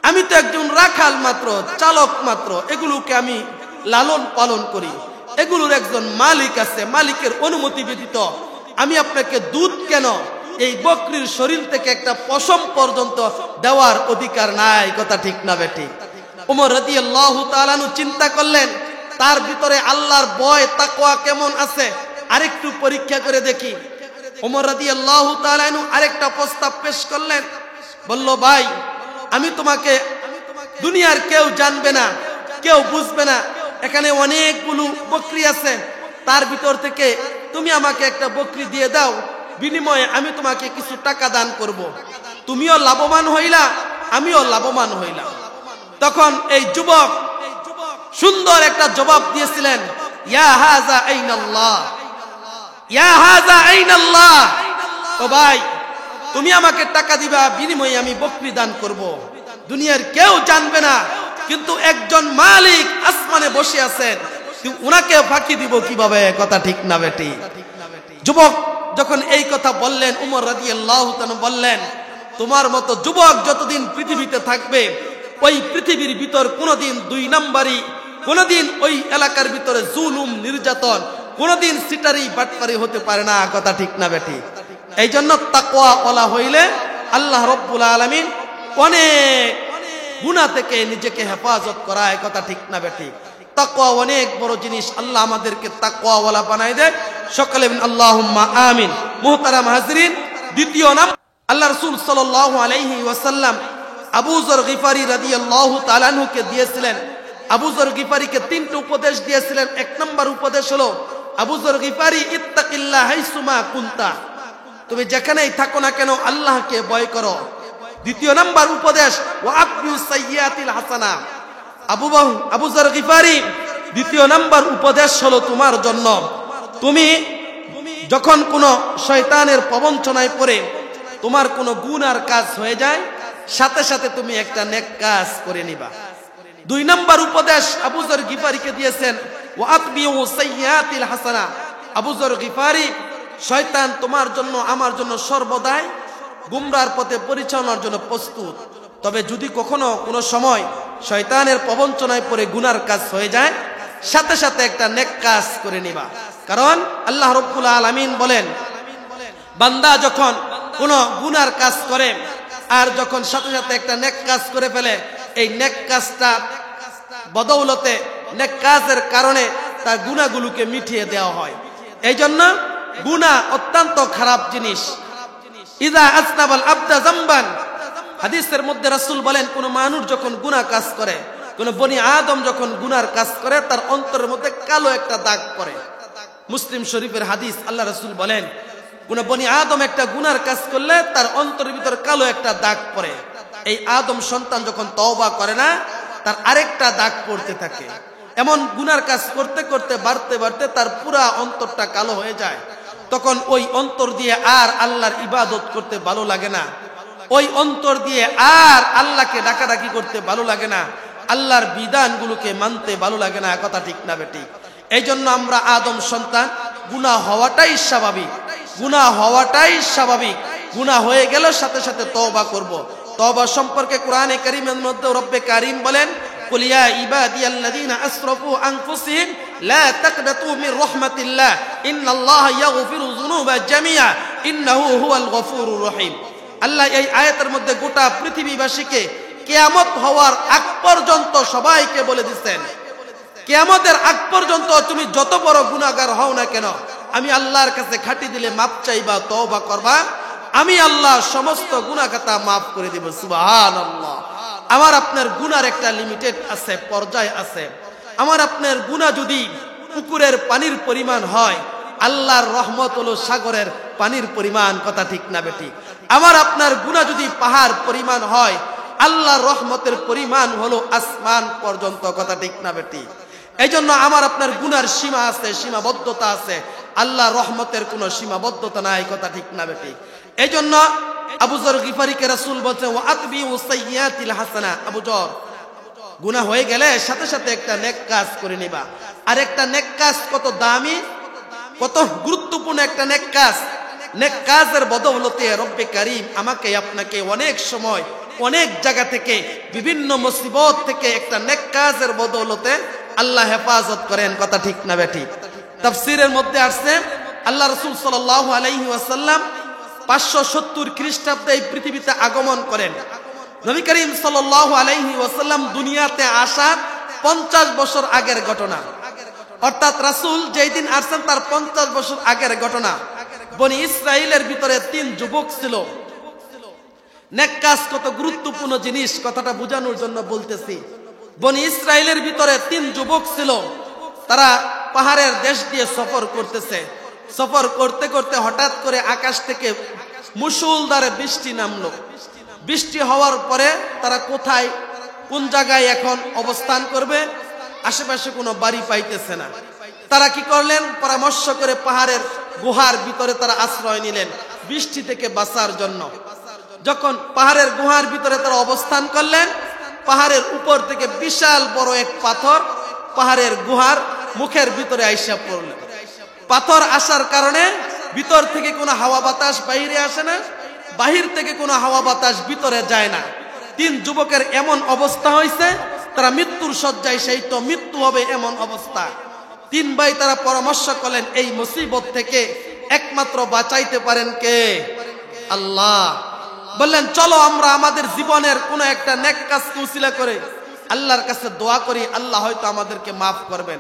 আমি তো একজন রাখাল মাত্র, চালক মাত্র। এগুলোকে আমি লালন পালন করি, এগুলোর একজন মালিক আছে, মালিকের অনুমতি ব্যতীত আমি আপনাকে দুধ কেন, এই বকরির শরীর থেকে একটা পশম পর্যন্ত দেওয়ার অধিকার নাই। কথা ঠিক না বেঠিক? ওমর রাদিয়াল্লাহু তাআলা আনহু চিন্তা করলেন তার ভিতরে আল্লাহর ভয় তাকওয়া কেমন আছে, আরেকটু পরীক্ষা করে দেখি। ওমর রাদিয়াল্লাহু তাআলা আনহু আরেকটা প্রস্তাব পেশ করলেন। বলল, ভাই, আমি তোমাকে, দুনিয়ার কেউ জানবে না, কেউ বুঝবে না, এখানে অনেকগুলো বকরি আছে, তার ভিতর থেকে তুমি আমাকে একটা বকরি দিয়ে দাও, বিনিময়ে আমি তোমাকে কিছু টাকা দান করব। তুমিও লাভবান হইলা, আমিও লাভবান হইলাম। তখন এই যুবক সুন্দর একটা জবাব দিয়েছিলেন, ইয়া হাযা আইনাল্লাহ, ইয়া হাযা আইনাল্লাহ। ও ভাই, তুমি আমাকে টাকা দিবা, বিনিময়ে আমি বকরি দান করব। দুনিয়ার কেউ জানবে না, কিন্তু একজন মালিক আসমানে বসে আছেন, ওনাকে ফাঁকি দিব কিভাবে? কথা ঠিক না বেটি? যুবক যখন এই কথা বললেন, উমর রাদিয়াল্লাহু তাআলা বললেন, তোমার মতো যুবক যতদিন পৃথিবীতে থাকবে, ওই পৃথিবীর ভিতর কোনোদিন দুই নাম্বারি, কোনোদিন ওই এলাকার ভিতরে জুলুম নির্যাতন, কোনোদিন সিটারি বাটপারি হতে পারে না। কথা ঠিক না বেটি? এই জন্য তাকওয়া ওয়ালা হইলে আল্লাহ রাব্বুল আলামিন অনেক গুনাহ থেকে নিজেকে হেফাজত করায়। কথা ঠিক না বেটি? তাকওয়া অনেক বড় জিনিস। আল্লাহ আমাদেরকে তাকওয়া ওয়ালা বানায় দেয়। সকলে আল্লাহুম্মা আমিন। মুহতারাম হাজরিন, দ্বিতীয় নাম আল্লাহ রাসূল সাল্লাল্লাহু আলাইহি ওয়াসাল্লাম আবু যর গিফারি রাদিয়াল্লাহু তাআলা আনহুকে দিয়েছিলেন। আবু যর গিফারিকে তিনটি উপদেশ দিয়েছিলেন। এক নম্বর উপদেশ হলো, আবু যর গিফারি ইত্তাকিল্লাহ হাইসুমা কুনতা, তুমি যেখানেই থাকো না কেন আল্লাহকে ভয় করো। দ্বিতীয় নম্বর উপদেশ, ওয়া আতবিউ সাইয়্যাতিল হাসানা। আবু যর গিফারি দ্বিতীয় নম্বর উপদেশ হলো তোমার জন্য, তুমি যখন কোনো শয়তানের প্রবঞ্চনায় পড়ে তোমার কোনো গুনার কাজ হয়ে যায়, সাথে সাথে তুমি একটা নেক কাজ করে নিবা। দুই নম্বর উপদেশ আবু যর গিফারিকে দিয়েছেন, ওয়া আতবিউ সাইয়্যাতিল হাসানা। আবু যর গিফারি, শয়তান তোমার জন্য আমার জন্য সর্বদাই গুমরার পথে পরিচালনার জন্য প্রস্তুত। তবে যদি কখনো কোনো সময় শয়তানের প্রবঞ্চনায় পড়ে গুনার কাজ হয়ে যায়, সাথে সাথে একটা নেক কাজ করে নিবা। কারণ আল্লাহ রাব্বুল আলামিন বলেন, বান্দা যখন কোনো গুনার কাজ করে আর যখন সাথে সাথে একটা নেক কাজ করে ফেলে, এই নেক কাজটা বদৌলতে, নেক কাজের কারণে তার গুনাহগুলোকে মিটিয়ে দেওয়া হয়। এই জন্য গুনাহ অত্যন্ত খারাপ জিনিস। ইযা আসনাবাল আবদা যামবান, হাদিসের মধ্যে রাসূল বলেন, কোন মানুষ যখন গুনাহ কাজ করে, কোন বনি আদম যখন গুনার কাজ করে, তার অন্তরের মধ্যে কালো একটা দাগ পড়ে। মুসলিম শরীফের হাদিস, আল্লাহ রাসূল বলেন, কোন বনি আদম একটা গুনার কাজ করলে তার অন্তরের ভিতর কালো একটা দাগ পড়ে। এই আদম সন্তান যখন তওবা করে না, তার আরেকটা দাগ পড়তে থাকে। এমন গুনার কাজ করতে করতে বাড়তে বাড়তে তার পুরা অন্তরটা কালো হয়ে যায়। তখন ওই অন্তর দিয়ে আর আল্লাহর ইবাদত করতে ভালো লাগে না, ওই অন্তর দিয়ে আর আল্লাহকে ডাকাডাকি করতে ভালো লাগে না, আল্লাহর বিধানগুলোকে মানতে ভালো লাগে না। কথা ঠিক না বেটি? এই জন্য আমরা আদম সন্তান, গুনাহ হওয়াটাই স্বাভাবিক, গুনাহ হওয়াটাই স্বাভাবিক। গুনাহ হয়ে গেল সাথে সাথে তওবা করব। তওবা সম্পর্কে কোরআনে কারীমের মধ্যে রব্বে কারীম বলেন, কুল ইয়া ইবাদিয়াল্লাযীনা আসরাফু আনফুসিহিম লা তাকনাতু মির রাহমাতিল্লাহ ইন্নাল্লাহা ইয়াগফিরু যুনুবা জামিআ ইন্নাহু হুয়াল গফুরুর রহিম। আল্লাহ এই আয়াতের মধ্যে গোটা পৃথিবীবাসীকে কিয়ামত হওয়ার আগ পর্যন্ত সবাইকে বলে দিচ্ছেন, কিয়ামতের আগ পর্যন্ত তুমি যত বড় গুনাহগার হও না কেন, আমি আল্লাহর কাছে খাটি দিলে মাপ চাইবা, তওবা করবা, আমি আল্লাহ সমস্ত গুনাহ খাতা মাফ করে দেব। সুবহানাল্লাহ। আমার আপনার গুনার একটা লিমিটেড আছে, পর্যায় আছে। আমার আপনার গুনাহ যদি পুকুরের পানির পরিমাণ হয়, আল্লাহর রহমত হলো সাগরের পানির পরিমাণ। কথা ঠিক না বেটি? আমার আপনার গুনাহ যদি পাহাড় পরিমাণ হয়, আল্লাহর রহমতের পরিমাণ হলো আসমান পর্যন্ত। কথা ঠিক না বেটি? এই জন্য আমার আপনার গুনার সীমা আছে, সীমাবদ্ধতা আছে, আল্লাহর রহমতের কোনো সীমাবদ্ধতা নাই। কথা ঠিক না বেটি? এই জন্য আবু যর গিফারিকে রাসূল বলছেন, ওয়া আতবিউ সাইয়্যাতিল হাসানা। আবু যর, গুনাহ হয়ে গেলে সাথে সাথে একটা নেক কাজ করে নিবা। আর একটা নেক কাজ কত দামি, কত গুরুত্বপূর্ণ একটা নেক কাজ। নেক কাজের বদৌলতে রব্বে কারীম আমাকে আপনাকে অনেক সময় অনেক জায়গা থেকে বিভিন্ন মুসিবত থেকে একটা নেক কাজের বদৌলতে আল্লাহ হেফাজত করেন। কথা ঠিক না বেটি? তাফসীরের মধ্যে আসছে, আল্লাহ রাসূল সাল্লাল্লাহু আলাইহি ওয়াসাল্লাম 570 খ্রিস্টাব্দে এই পৃথিবীতে আগমন করেন। নবী করিম সাল্লাল্লাহু আলাইহি ওয়াসাল্লাম দুনিয়াতে আসার 50 বছর আগের ঘটনা, অর্থাৎ রাসূল যেই দিন আসছেন তার 50 বছর আগের ঘটনা। বনি ইসরাইলের ভিতরে 3 যুবক ছিল। নেক কাজ কত গুরুত্বপূর্ণ জিনিস, কথাটা বোঝানোর জন্য বলতেছি। বনি ইসরাইলের ভিতরে 3 যুবক ছিল। তারা পাহাড়ের দেশ দিয়ে সফর করতেছে। সফর করতে করতে হঠাৎ করে আকাশ থেকে মুষলধারে বৃষ্টি নামলো। বৃষ্টি হওয়ার পরে তারা কোথায়, কোন জায়গায় এখন অবস্থান করবে, আশেপাশে কোনো বাড়ি পাইতেছে না। তারা কি করলেন, পরামর্শ করে পাহাড়ের গুহার ভিতরে তারা আশ্রয় নিলেন বৃষ্টি থেকে বাঁচার জন্য। যখন পাহাড়ের গুহার ভিতরে তারা অবস্থান করলেন, পাহাড়ের উপর থেকে বিশাল বড় এক পাথর পাহাড়ের গুহার মুখের ভিতরে আইসা পড়ল। পাথর আসার কারণে ভিতর থেকে কোনো হাওয়া বাতাস বাইরে আসে না, বাহির থেকে কোনো হাওয়া বাতাস ভিতরে যায় না। 3 যুবকের এমন অবস্থা হয়েছে, তারা মৃত্যুর শয্যায়, সেই তো মৃত্যু হবে এমন অবস্থা। 3 ভাই তারা পরামর্শ করলেন, এই মুসিবত থেকে একমাত্র বাঁচাইতে পারেন কে? আল্লাহ। বললেন চলো আমরা আমাদের জীবনের কোন একটা নেক কাজকে উসিলা করে আল্লাহর কাছে দোয়া করি, আল্লাহ হয়তো আমাদেরকে মাফ করবেন।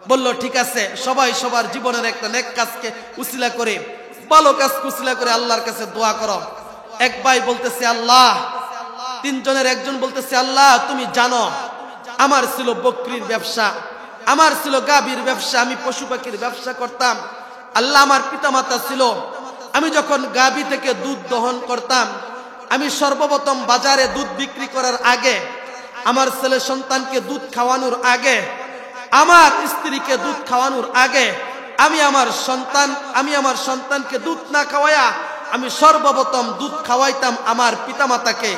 বলল ঠিক আছে, সবাই সবার জীবনের একটা নেক কাজকে উসিলা করে, ভালো কাজকে উসিলা করে আল্লাহর কাছে দোয়া করো। এক ভাই বলতেছে আল্লাহ, 3 জনের একজন বলতেছে আল্লাহ তুমি জানো আমার ছিল বকরির ব্যবসা, আমার ছিল গাভীর ব্যবসা, আমি পশু পাখির ব্যবসা করতাম। আল্লাহ আমার পিতামাতা ছিল, আমি যখন গাভী থেকে দুধ দহন করতাম, আমি সর্বপ্রথম বাজারে দুধ বিক্রি করার আগে, আমার ছেলে সন্তানকে দুধ খাওয়ানোর আগে, আমার স্ত্রীকে দুধ খাওয়ানোর আগে, আমি আমার সন্তানকে দুধ না খাওয়ায়া আমি সর্বপ্রথম দুধ খাওয়াইতাম আমার পিতামাতাকে।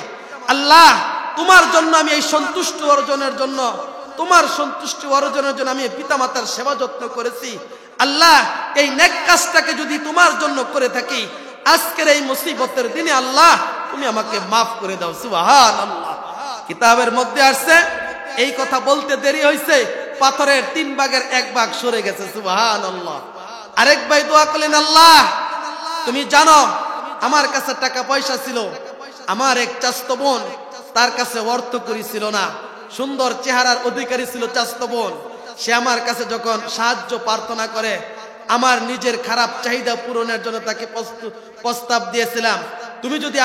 আল্লাহ তোমার জন্য আমি এই সন্তুষ্টি অর্জনের জন্য, তোমার সন্তুষ্টি অর্জনের জন্য আমি পিতামাতার সেবা যত্ন করেছি। আল্লাহ এই নেক কাজটাকে যদি তোমার জন্য করে থাকি, আজকের এই মুসিবতের দিনে আল্লাহ তুমি আমাকে মাফ করে দাও। সুবহানাল্লাহ। কিতাবের মধ্যে আসছে, এই কথা বলতে দেরি হয়েছে, পাথরের 3 ভাগের 1 ভাগ সরে গেছে। সুবহানাল্লাহ। আরেক ভাই দোয়া করলেন, আল্লাহ তুমি জানো আমার কাছে টাকা পয়সা ছিল, আমার এক চাচতো বোন, তার কাছে অর্থ করি ছিল না, সুন্দর চেহারার অধিকারী ছিল চাচতো বোন। সে আমার কাছে যখন সাহায্য প্রার্থনা করে, আমার নিজের খারাপ চাহিদা পূরণের জন্য তাকে প্রস্তাব দিয়েছিলাম, তুমি যদি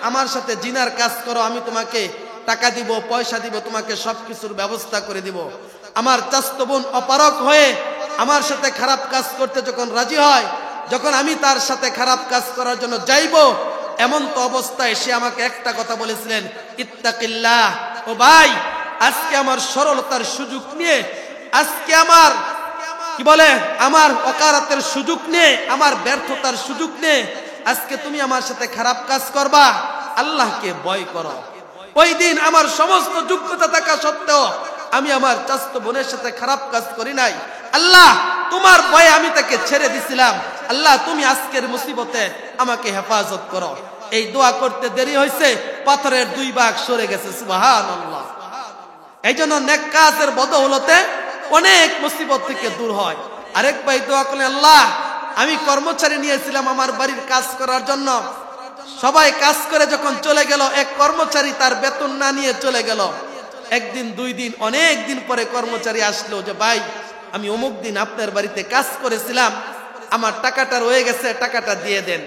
আমার সাথে জিনার কাজ করো, আমি তোমাকে টাকা দিব, পয়সা দিব, তোমাকে সবকিছুর ব্যবস্থা করে দিব। আমার চাচতো বোন অপারগ হয়ে আমার সাথে খারাপ কাজ করতে যখন রাজি হয়, যখন আমি তার সাথে খারাপ কাজ করার জন্য যাইব, এমন তো অবস্থায় সে আমাকে একটা কথা বলেছিলেন, ইত্তাকিল্লাহ। ও ভাই, আজকে আমার সরলতার সুযোগ নিয়ে, আজকে আমার কি বলে আমার অকারাতের সুযোগ নিয়ে, আমার ব্যর্থতার সুযোগ নিয়ে আজকে তুমি আমার সাথে খারাপ কাজ করবা, আল্লাহকে ভয় করো। ওই দিন আমার সমস্ত যোগ্যতা থাকা সত্ত্বেও আমি আমার চাচতো বোনের সাথে খারাপ কাজ করি নাই। আল্লাহ তোমার ভয়ে আমি তাকে ছেড়ে দিছিলাম, আল্লাহ তুমি আজকের মুসিবতে আমাকে হেফাজত করো। এই দোয়া করতে দেরি হয়েছে, পাথরের 2 ভাগ সরে গেছে। সুবহানাল্লাহ। এই জন্য নেক কাজের বদৌলতে অনেক মুসিবত থেকে দূর হয়। আরেক ভাই দোয়া করলেন, আল্লাহ আমি কর্মচারী নিয়েছিলাম আমার বাড়ির কাজ করার জন্য, সবাই কাজ করে যখন চলে গেল, এক কর্মচারী তার বেতন না নিয়ে চলে গেল। 1 দিন 2 দিন অনেক দিন পরে কর্মচারী আসলো যে ভাই আমি অমুক দিন আপনার বাড়িতে কাজ করেছিলাম, আমার টাকাটা রয়ে গেছে, টাকাটা দিয়ে দেন,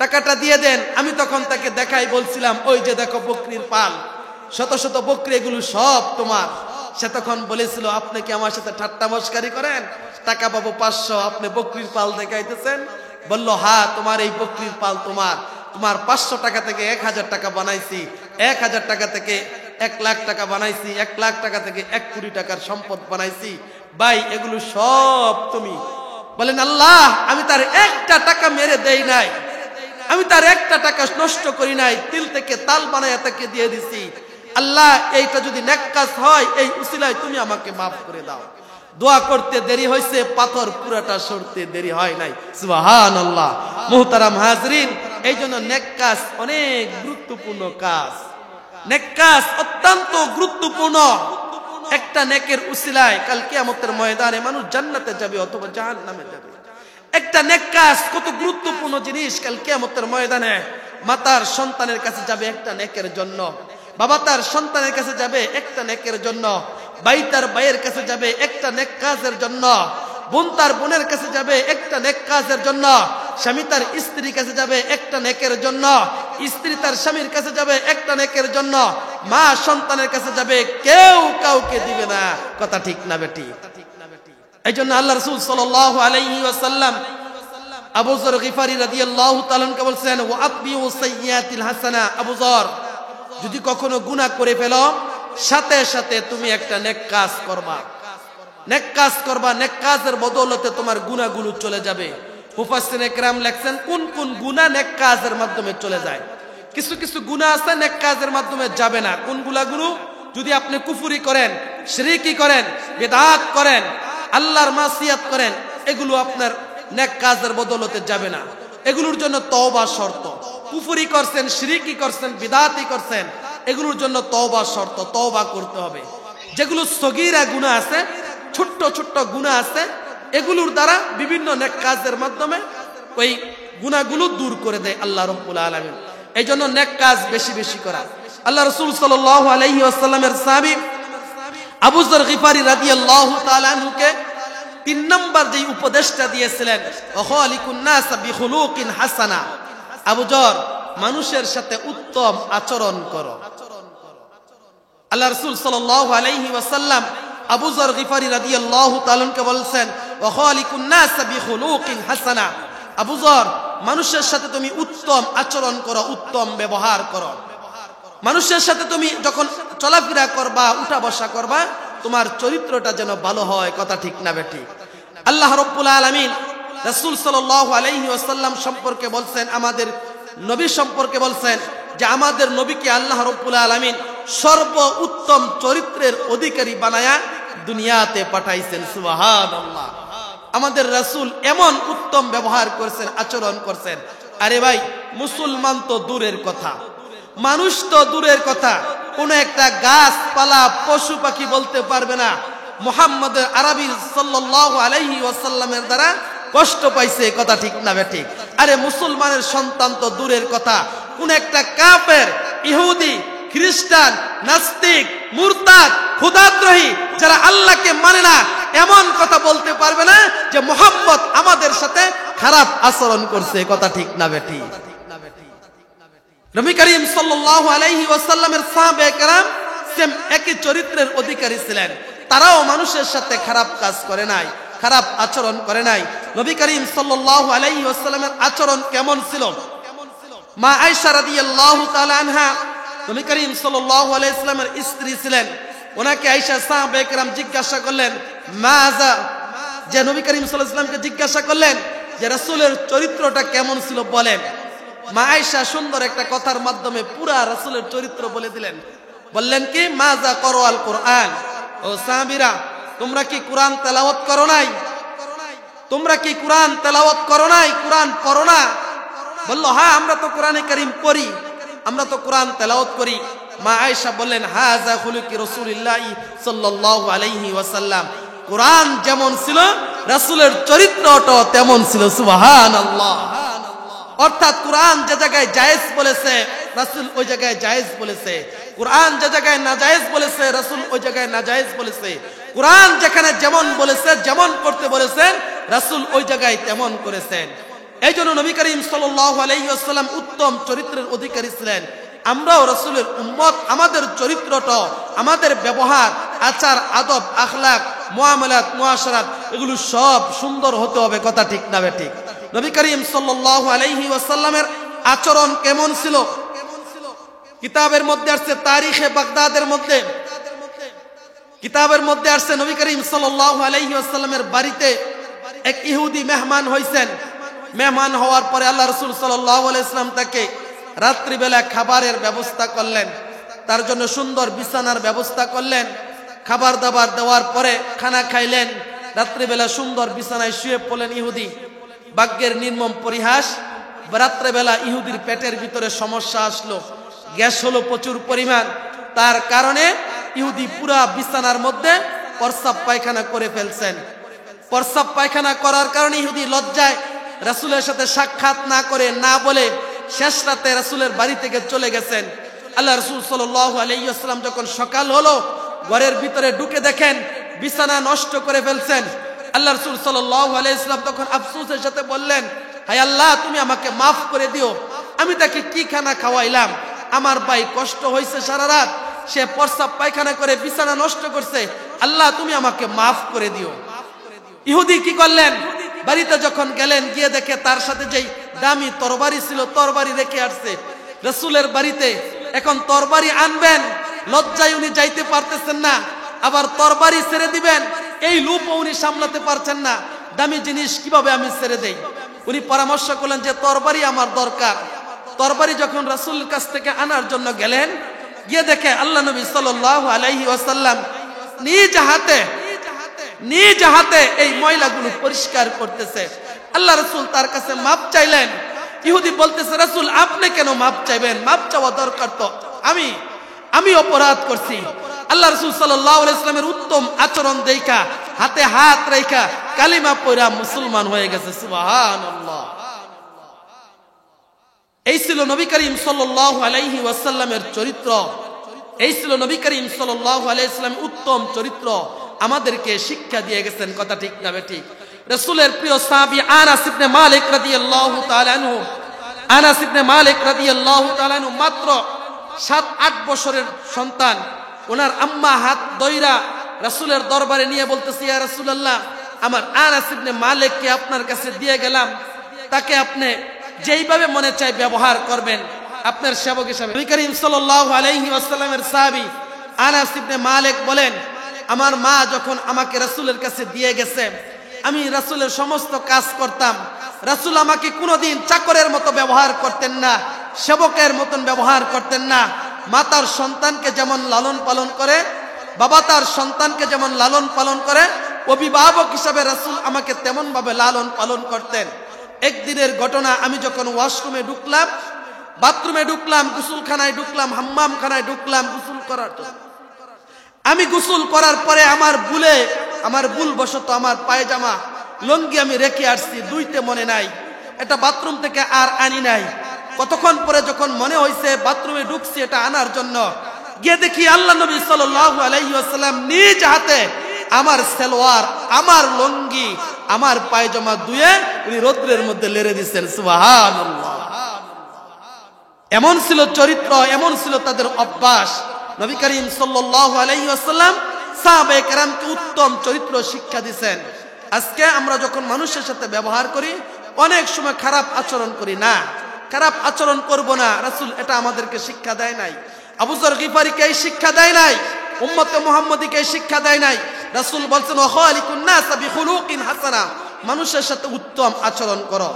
টাকাটা দিয়ে দেন। আমি তখন তাকে দেখাই বলছিলাম, ওই যে দেখো বকরির পাল, শত শত বকরি, এগুলো সব তোমার। সে তখন বলেছিল, আপনি কি আমার সাথে ঠাট্টা মস্কারি করেন? টাকা পাবো 500, আপনি বকরির পাল দেখাইতেছেন। বলল হ্যাঁ, তোমার এই বকরির পাল তোমার, তোমার 500 টাকা থেকে 1000 টাকা বানাইছি, 1000 টাকা থেকে 1 লাখ টাকা বানাইছি, 1 লাখ টাকা থেকে 1 কোটি টাকার সম্পদ বানাইছি। ভাই এগুলো সব তুমি। বলেন আল্লাহ আমি তার একটা টাকা মেরে দেই নাই, আমি তার একটা টাকা নষ্ট করি নাই, তিল থেকে তাল বানায় তাকে দিয়ে দিছি। আল্লাহ এইটা যদি নেক কাজ হয়, এই উসিলায় তুমি আমাকে মাফ করে দাও। দোয়া করতে দেরি হয়েছে, পাথর পুরাটা সরতে দেরি হয় নাই। সুবহানাল্লাহ। মুহতারাম হাজরিন, এই জন্য নেক কাজ অনেক গুরুত্বপূর্ণ কাজ। নেক কাজ অত্যন্ত গুরুত্বপূর্ণ। একটা নেকের উসিলায় কাল কিয়ামতের ময়দানে মানুষ জান্নাতে যাবে অথবা জাহান্নামে যাবে। একটা নেক কাজ কত গুরুত্বপূর্ণ জিনিস। কাল কিয়ামতের ময়দানে মাতার সন্তানের কাছে যাবে একটা নেকের জন্য, বাবা তার সন্তানের কাছে যাবে একটা নেকের জন্য, ভাই তার ভাইয়ের কাছে যাবে একটা নেক কাজের জন্য, বোন তার বোনের কাছে যাবে একটা নেক কাজের জন্য, স্বামী তার স্ত্রীর কাছে যাবে একটা নেকের জন্য, স্ত্রী তার স্বামীর কাছে যাবে একটা নেকের জন্য, মা সন্তানের কাছে যাবে, কেউ কাউকে দিবে না। কথা ঠিক না বেটি? এই জন্য আল্লাহ রাসূল সাল্লাল্লাহু আলাইহি ওয়াসাল্লাম আবু যর গিফারি রাদিয়াল্লাহু তাআলা আনহু বলেছেন, ওয়া আতবিউ সাইয়্যাতিল হাসানা, আবু যর যদি কখনো গুনাহ করে ফেলো, সাথে সাথে তুমি একটা নেক কাজ করবা, নেক কাজ করবা, নেক কাজের বদৌলতে তোমার গুনাহগুলো চলে যাবে। মুফাসসিরিনে কেরাম লেখছেন কোন কোন গুনাহ নেক কাজের মাধ্যমে চলে যায়। কিছু কিছু গুনাহ আছে নেক কাজের মাধ্যমে যাবে না। কোন গুনাহগুলো? যদি আপনি কুফরি করেন, শিরকি করেন, বিদআত করেন, আল্লাহর মাসিয়াত করেন, এগুলো আপনার নেক কাজের বদৌলতে যাবে না। এগুলোর জন্য তওবা শর্ত। কুফরি করছেন, শিরকি করছেন, বিদআতি করছেন, এগুলোর জন্য তওবা শর্ত, তওবা করতে হবে। যেগুলো সগীরা গুনাহ আছে, ছোট্ট ছোট্ট গুনাহ আছে, এগুলোর দ্বারা বিভিন্ন নেক কাজের মাধ্যমে ওই গুনাহগুলো দূর করে দেয় আল্লাহ রাব্বুল আলামিন। এই জন্য নেক কাজ বেশি বেশি করা। আল্লাহ রাসূল সাল্লাল্লাহু আলাইহি ওয়াসাল্লামের সাহাবী আবু যর গিফারি রাদিয়াল্লাহু তাআলা আনহুকে 3 নম্বর যে উপদেশটা দিয়েছিলেন, ওয়াখালিকুন নাস বিখুলুকিন হাসানা, আবু যর মানুষের সাথে উত্তম আচরণ করো। আল্লাহ রাসূল সাল্লাল্লাহু আলাইহি ওয়াসাল্লাম আবু যর গিফারি রাদিয়াল্লাহু তাআলা আনহুকে বলছেন, ওয়াখালিকুন নাস বিখুলুকিন হাসানা, আবু যর মানুষের সাথে তুমি উত্তম আচরণ করো, উত্তম ব্যবহার করো। মানুষের সাথে তুমি যখন চলাফেরা করবা, উঠা বসা করবা, তোমার চরিত্রটা যেন ভালো হয়। কথা ঠিক না বেঠিক? আল্লাহ রাব্বুল আলামিন রাসূল সাল্লাল্লাহু আলাইহি ওয়াসাল্লাম সম্পর্কে বলছেন, আমাদের নবী সম্পর্কে বলছেন যে আমাদের নবীকে আল্লাহ রাব্বুল আলামিন সর্ব উত্তম চরিত্রের অধিকারী বানায়া দুনিয়াতে পাঠাইছেন। সুবহানাল্লাহ। আমাদের রাসূল এমন উত্তম ব্যবহার করেছেন, আচরণ করেছেন। আরে ভাই, মুসলমান তো দূরের কথা, মানুষ তো দূরের কথা, কোন একটা গাছপালা পশু পাখি বলতে পারবে না মুহাম্মদ আরবি সাল্লাল্লাহু আলাইহি ওয়াসাল্লামের দ্বারা কষ্ট পাইছে। কথা ঠিক না বেঠিক? আরে মুসলমানের সন্তান তো দূরের কথা, কোন একটা কাফের, ইহুদি, খ্রিস্টান, নাস্তিক, মুরতাদ, খোদাদ্রোহী, যারা আল্লাহকে মানে না, এমন কথা বলতে পারবে না যে মুহাম্মদ আমাদের সাথে খারাপ আচরণ করছে। কথা ঠিক না বেঠিক? নবী করিম সাল্লাল্লাহু আলাইহি ওয়াসাল্লামের সাহাবায়ে কেরাম সেম একই চরিত্রের অধিকারী ছিলেন। তারাও মানুষের সাথে খারাপ কাজ করে নাই, খারাপ আচরণ করে নাই। নবী করিম সাল্লাল্লাহু আলাইহি ওয়াসাল্লামের আচরণ কেমন ছিল? মা আয়েশা রাদিয়াল্লাহু তাআলা আনহা নবী করিম সাল্লাল্লাহু আলাইহি ওয়াসাল্লামের স্ত্রী ছিলেন। ওনাকে আয়েশা সাহাবায়ে কেরাম জিজ্ঞাসা করলেন, মাজা, যে নবী করিম সাল্লাল্লাহু আলাইহি ওয়াসাল্লামকে জিজ্ঞাসা করলেন যে রাসূলের চরিত্রটা কেমন ছিল বলেন। মা আয়েশা সুন্দর একটা কথার মাধ্যমে পুরা রাসূলের চরিত্র বলে দিলেন। বললেন কি, মাজা করো আল কোরআন, ও সাহাবীরা তোমরা কি কোরআন তেলাওয়াত করো নাই? তোমরা কি কোরআন তেলাওয়াত করো নাই? কোরআন পড়ো না? বলল, হ্যাঁ আমরা তো কোরআনে কারীম পড়ি, আমরা তো কোরআন তেলাওয়াত করি। মা আয়েশা বললেন, হাযা খুলুকি রাসূলিল্লাহ সাল্লাল্লাহু আলাইহি ওয়াসাল্লাম, কোরআন যেমন ছিল রাসূলের চরিত্রটাও তেমন ছিল। সুবহানাল্লাহ। অর্থাৎ কোরআন যে জায়গায় জায়েজ বলেছে রাসূল ওই জায়গায় জায়েজ বলেছে, কোরআন যে জায়গায় নাজায়েজ বলেছে রাসূল ওই জায়গায় নাজায়েজ বলেছে, কোরআন যেখানে যেমন বলেছে, যেমন করতে বলেছেন রাসূল ওই জায়গায় তেমন করেছেন। এই জন্য নবী করিম সাল্লাল্লাহু আলাইহি ওয়াসাল্লাম উত্তম চরিত্রের অধিকারী ছিলেন। আমরাও রাসূলের উম্মত, আমাদের চরিত্রটা, আমাদের ব্যবহার, আচার, আদব, আখলাক, মুআমালাত, মুআশারাত এগুলো সব সুন্দর হতে হবে। কথা ঠিক না বেঠিক? নবী করিম সাল্লাল্লাহু আলাইহি ওয়াসাল্লামের আচরণ কেমন ছিল? কিতাবের মধ্যে আসছে, তারিখে বাগদাদের মধ্যে কিতাবের মধ্যে আসছে, নবী করিম সাল্লাল্লাহু আলাইহি ওয়াসাল্লামের বাড়িতে এক ইহুদি মেহমান হইছেন। মেহমান হওয়ার পরে আল্লাহ রাসূল সাল্লাল্লাহু আলাইহি ওয়াসাল্লাম তাকে রাত্রিবেলা খাবারের ব্যবস্থা করলেন, তার জন্য সুন্দর বিছানার ব্যবস্থা করলেন। খাবার দাবার দেওয়ার পরে খানা খাইলেন, রাত্রিবেলা সুন্দর বিছানায় শুয়ে পড়লেন ইহুদি। ভাগ্যের নির্মম পরিহাস, রাত্রেবেলা ইহুদির পেটের ভিতরে সমস্যা আসলো, গ্যাস হলো প্রচুর পরিমাণ। তার কারণে ইহুদি পুরা বিছানার মধ্যে প্রস্রাব পায়খানা করে ফেলছেন। প্রস্রাব পায়খানা করার কারণে ইহুদি লজ্জায় রাসূলের সাথে সাক্ষাৎ না করে, না বলে শেষ রাতে রাসূলের বাড়ি থেকে চলে গেছেন। আল্লাহ রাসূল সাল্লাল্লাহু আলাইহি ওয়াসাল্লাম যখন সকাল হলো, ঘরের ভিতরে ঢুকে দেখেন বিছানা নষ্ট করে ফেলছেন। আল্লাহ রাসূল সাল্লাল্লাহু আলাইহি ওয়াসাল্লাম তখন আফসোসের সাথে বললেন, হায় আল্লাহ, তুমি আমাকে মাফ করে দিও, আমি তাকে কি খানা খাওয়াইলাম? আমার ভাই কষ্ট হয়েছে সারা রাত, সে প্রস্রাব পায়খানা করে বিছানা নষ্ট করছে, আল্লাহ তুমি আমাকে মাফ করে দিও। ইহুদি কি করলেন? বাড়িতে যখন গেলেন, গিয়ে দেখে তার সাথে যেই দামি তরবারি ছিল, তরবারি রেখে আসছে রাসূলের বাড়িতে। এখন তরবারি আনবেন, লজ্জায় উনি যাইতে পারতেছেন না, আবার তরবারি ছেড়ে দিবেন, এই লোভ উনি সামলাতে পারছেন না। দামি জিনিস কিভাবে আমি ছেড়ে দেই? উনি পরামর্শ করলেন যে তরবারি আমার দরকার। তরবারি যখন রাসূলের কাছ থেকে আনার জন্য গেলেন, গিয়ে দেখে আল্লাহ নবী সাল্লাল্লাহু আলাইহি ওয়াসাল্লাম নিজ হাতে এই ময়লাগুলো পরিষ্কার করতেছে। আল্লাহ রাসূল তার কাছে মাপ চাইলেন। ইহুদি বলতেছে, রাসূল আপনি কেন মাপ চাইবেন? মাপ চাওয়া দরকার তো, আমি অপরাধ করছি। আল্লাহ রাসূল সাল্লাল্লাহু আলাইহি ওয়াসাল্লামের উত্তম আচরণ দেখা হাতে হাত রেখা কালিমা পড়া মুসলমান হয়ে গেছে। সুবহানাল্লাহ। এই ছিল নবী করিম সাল্লাল্লাহু আলাইহি ওয়াসাল্লামের চরিত্র। এই ছিল নবী করিম সাল্লাল্লাহু আলাইহি ওয়াসাল্লামের উত্তম চরিত্র, আমাদেরকে শিক্ষা দিয়ে গেছেন। কথা ঠিক না বেঠিক? রাসূলের প্রিয় সাহাবী আনাস ইবনে মালিক রাদিয়াল্লাহু তাআলা আনহু, আনাস ইবনে মালিক রাদিয়াল্লাহু তাআলা আনহু মাত্র 7-8 বছরের সন্তান। ওনার আম্মা হাত দইরা রাসূলের দরবারে নিয়ে বলতেছে, ইয়া রাসূলুল্লাহ, আমার আনাস ইবনে মালিককে আপনার কাছে দিয়ে গেলাম, তাকে আপনি যেইভাবে মনে চাই ব্যবহার করবেন, আপনার সেবক হিসাবে। নবী করিম সাল্লাল্লাহু আলাইহি ওয়াসাল্লামের সাহাবী আনাস ইবনে মালিক বলেন, আমার মা যখন আমাকে রাসূলের কাছে দিয়ে গেছে, আমি রাসূলের সমস্ত কাজ করতাম। রাসূল আমাকে কোনোদিন চাকরের মতো ব্যবহার করতেন না, সেবকের মতন ব্যবহার করতেন না। মা তার সন্তানকে যেমন লালন পালন করে, বাবা তার সন্তানকে যেমন লালন পালন করে, অভিভাবক হিসাবে রাসূল আমাকে তেমন ভাবে লালন পালন করতেন। একদিনের ঘটনা, আমি যখন ওয়াশরুমে ঢুকলাম, বাথরুমে ঢুকলাম, গোসলখানায় ঢুকলাম, হাম্মামখানায় ঢুকলাম গোসল করার জন্য। আমি গোসল করার পরে আমার ভুলবশত আমার পায়জামা লুঙ্গি আমি রেখে আসছি, ধুইতে মনে নাই। এটা বাথরুম থেকে আর আনি নাই। কতক্ষণ পরে যখন মনে হয়েছে বাথরুমে ঢুকছি এটা আনার জন্য, গিয়ে দেখি আল্লাহ নবী সাল্লাল্লাহু আলাইহি ওয়াসাল্লাম নিজ হাতে আমার সালোয়ার, আমার লুঙ্গি, আমার পায়জামা ধুয়ে উনি রৌদ্রের মধ্যে লেড়ে দিচ্ছেন। সুবহানাল্লাহ। এমন ছিল চরিত্র, এমন ছিল তাদের অভ্যাস। নবী করিম সাল্লাল্লাহু আলাইহি ওয়াসাল্লাম সাহাবায়ে কেরামকে উত্তম চরিত্র শিক্ষা দিয়েছেন। আজকে আমরা যখন মানুষের সাথে ব্যবহার করি, অনেক সময় খারাপ আচরণ করি না, খারাপ আচরণ করব না, রাসূল এটা আমাদেরকে শিক্ষা দেয় নাই। আবু যর গিফারীকে এই শিক্ষা দেয় নাই, উম্মতে মুহাম্মাদীকে এই শিক্ষা দেয় নাই। রাসূল বলছেন, ওয়া খালিকুন নাস বিখুলুকিন হাসানা, মানুষের সাথে উত্তম আচরণ করো।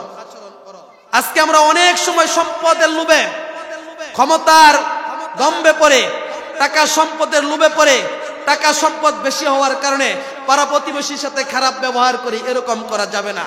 আজকে আমরা অনেক সময় সম্পদের লোভে, ক্ষমতার দম্ভে পড়ে, টাকা সম্পদের লোভে পড়ে, টাকা সম্পদ বেশি হওয়ার কারণে পাড়া প্রতিবেশীর সাথে খারাপ ব্যবহার করি। এরকম করা যাবে না।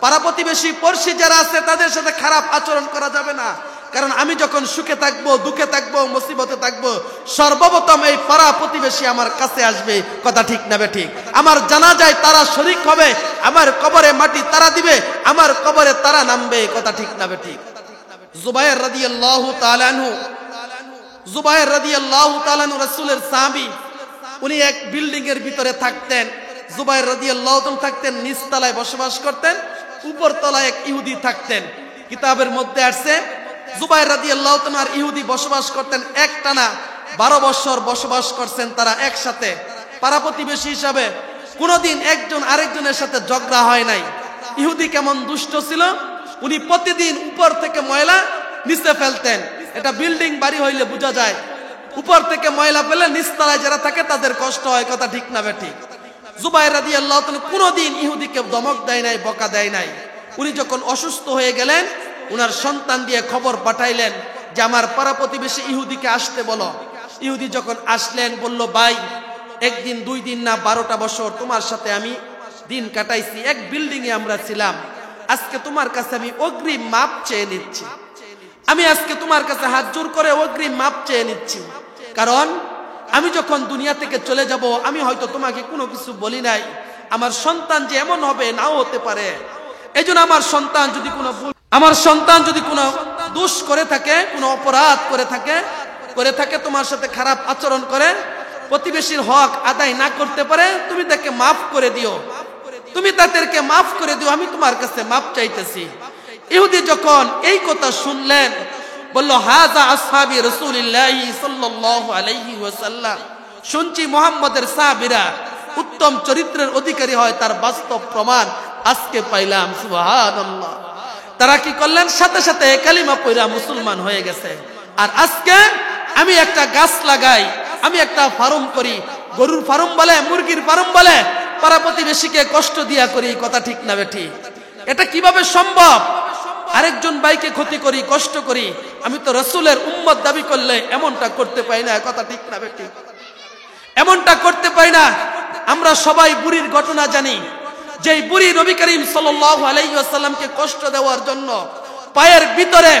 পাড়া প্রতিবেশী পড়শি যারা আছে তাদের সাথে খারাপ আচরণ করা যাবে না। কারণ আমি যখন সুখে থাকবো, দুঃখে থাকবো, মুসিবতে থাকবো, সর্বপ্রথম এই পাড়া প্রতিবেশী আমার কাছে আসবে। কথা ঠিক না বেঠিক? আমার জানাজায় তারা শরীক হবে, আমার কবরে মাটি তারা দিবে, আমার কবরে তারা নামবে। কথা ঠিক না বেঠিক? জুবায়ের রাদিয়াল্লাহু তাআলা আনহু, জুবায়ের রাদিয়াল্লাহু তাআলা আনহু রাসূলের সাহাবী। উনি এক বিল্ডিং এর ভিতরে থাকতেন। জুবায়ের রাদিয়াল্লাহু তাআলা থাকতেন নিচতলায় বসবাস করতেন, উপর তলায় এক ইহুদি থাকতেন। কিতাবের মধ্যে আসছে জুবায়ের রাদিয়াল্লাহু তাআলা আর ইহুদি বসবাস করতেন একটানা 12 বছর বসবাস করছেন তারা একসাথে পাড়া প্রতিবেশী হিসাবে। কোনোদিন একজন আরেকজনের সাথে ঝগড়া হয় নাই। ইহুদি কেমন দুষ্ট ছিল, উনি প্রতিদিন উপর থেকে ময়লা নিচে ফেলতেন। এটা বিল্ডিং বাড়ি হইলে বোঝা যায়, উপর থেকে ময়লা ফেলে নিচতলায় যারা থাকে তাদের কষ্ট হয়। কথা ঠিক না বেঠিক? জুবায়ের রাদিয়াল্লাহু তাআলা কোনোদিন ইহুদিকে ধমক দেয় নাই, বকা দেয় নাই। উনি যখন অসুস্থ হয়ে গেলেন, উনার সন্তান দিয়ে খবর পাঠাইলেন যে আমার পাড়া প্রতিবেশী ইহুদিকে আসতে বলো। ইহুদি যখন আসলেন বলল, ভাই একদিন 2 দিন না 12টা বছর তোমার সাথে আমি দিন কাটাইছি, এক বিল্ডিং এ আমরা ছিলাম। আজকে তোমার কাছে আমি অগ্রিম মাপ চেয়ে নিচ্ছি। আমি আজকে তোমার কাছে হাত জোর করে অগ্রিম মাপ চেয়ে নিচ্ছি। কারণ আমি যখন দুনিয়া থেকে চলে যাব, আমি হয়তো তোমাকে কোনো কিছু বলি নাই। আমার সন্তান যে এমন হবে নাও হতে পারে। এইজন্য আমার সন্তান যদি কোনো দোষ করে থাকে, কোনো অপরাধ করে থাকে, তোমার সাথে খারাপ আচরণ করে, প্রতিবেশীর হক আদায় না করতে পারে, তুমি তাকে মাফ করে দিও, তুমি তাদেরকে মাফ করে দিও, আমি তোমার কাছে মাফ চাইতেছি। ইহুদি যখন এই কথা শুনলেন, বলল, হাযা আসহাবি রাসূলিল্লাহি সাল্লাল্লাহু আলাইহি ওয়াসাল্লাম, শুনছি মুহাম্মদের সাহাবীরা উত্তম চরিত্রের অধিকারী হয়, তার বাস্তব প্রমাণ আজকে পাইলাম। সুবহানাল্লাহ। তারা কি করলেন? সাথে সাথে কালিমা পড়া মুসলমান হয়ে গেছে। আর আজকে আমি একটা গাছ লাগাই, আমি একটা ফার্ম করি, গরুর ফার্ম বলে, মুরগির ফার্ম বলে, পাড়া প্রতিবেশীকে কষ্ট দিয়া করি। কথা ঠিক না বেঠিক? এটা কিভাবে সম্ভব? আরেকজন ভাইকে ক্ষতি করি, কষ্ট করি। আমি তো রাসূলের উম্মত দাবি করলে এমনটা করতে পাই না। কথা ঠিক না বেঠিক? এমনটা করতে পাই না। আমরা সবাই বুড়ির ঘটনা জানি। যেই বুড়ি নবী করিম সাল্লাল্লাহু আলাইহি ওয়াসাল্লামকে কষ্ট দেওয়ার জন্য পায়ের ভিতরে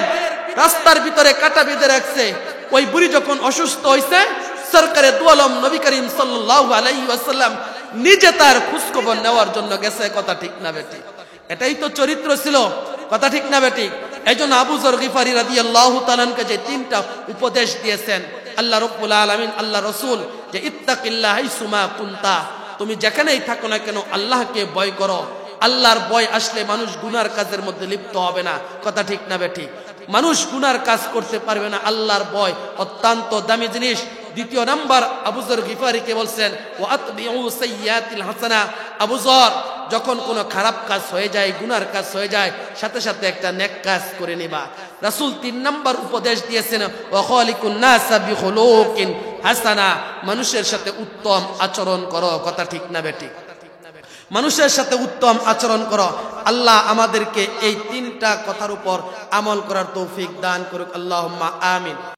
রাস্তার ভিতরে কাটা বেঁধে রাখছে, ওই বুড়ি যখন অসুস্থ হয়েছে, সরকারে দু আলম নবী করিম সাল্লাল্লাহু আলাইহি ওয়াসাল্লাম নিজে তার খোঁজখবর নেওয়ার জন্য গেছে। কথা ঠিক না বেটি? এটাই তো চরিত্র ছিল। কথা ঠিক না বেটি? এইজন্য আবু যর গিফারি রাদিয়াল্লাহু তাআলা আনহুকে যে তিনটা উপদেশ দিয়েছেন আল্লাহ রাব্বুল আলামিন, আল্লাহ রাসূল, যে ইত্তাকিল্লাহ হাইসুমা কুনতা, তুমি যেখানেই থাকো না কেন আল্লাহকে ভয় করো। আল্লাহর ভয় আসলে মানুষ গুনার কাজের মধ্যে লিপ্ত হবে না। কথা ঠিক না বেটি? মানুষ গুনার কাজ করতে পারবে না। আল্লাহর ভয় অত্যন্ত দামি জিনিস। দ্বিতীয় নাম্বার আবু যর গিফারিকে বলছেন ওয়া আতবিউ সাইয়্যাতিল হাসানা, আবু যর যখন কোনো খারাপ কাজ হয়ে যায়, গুনার কাজ হয়ে যায়, সাথে সাথে একটা নেক কাজ করে নিবা। রাসূল 3 নাম্বার উপদেশ দিয়েছেন ওয়া খালিকুন নাসা বিখুলুকিন হাসানা, মানুষের সাথে উত্তম আচরণ করো। কথা ঠিক না বেটি? মানুষের সাথে উত্তম আচরণ করো। আল্লাহ আমাদেরকে এই 3টা কথার উপর আমল করার তৌফিক দান করুক। আল্লাহুম্মা আমিন।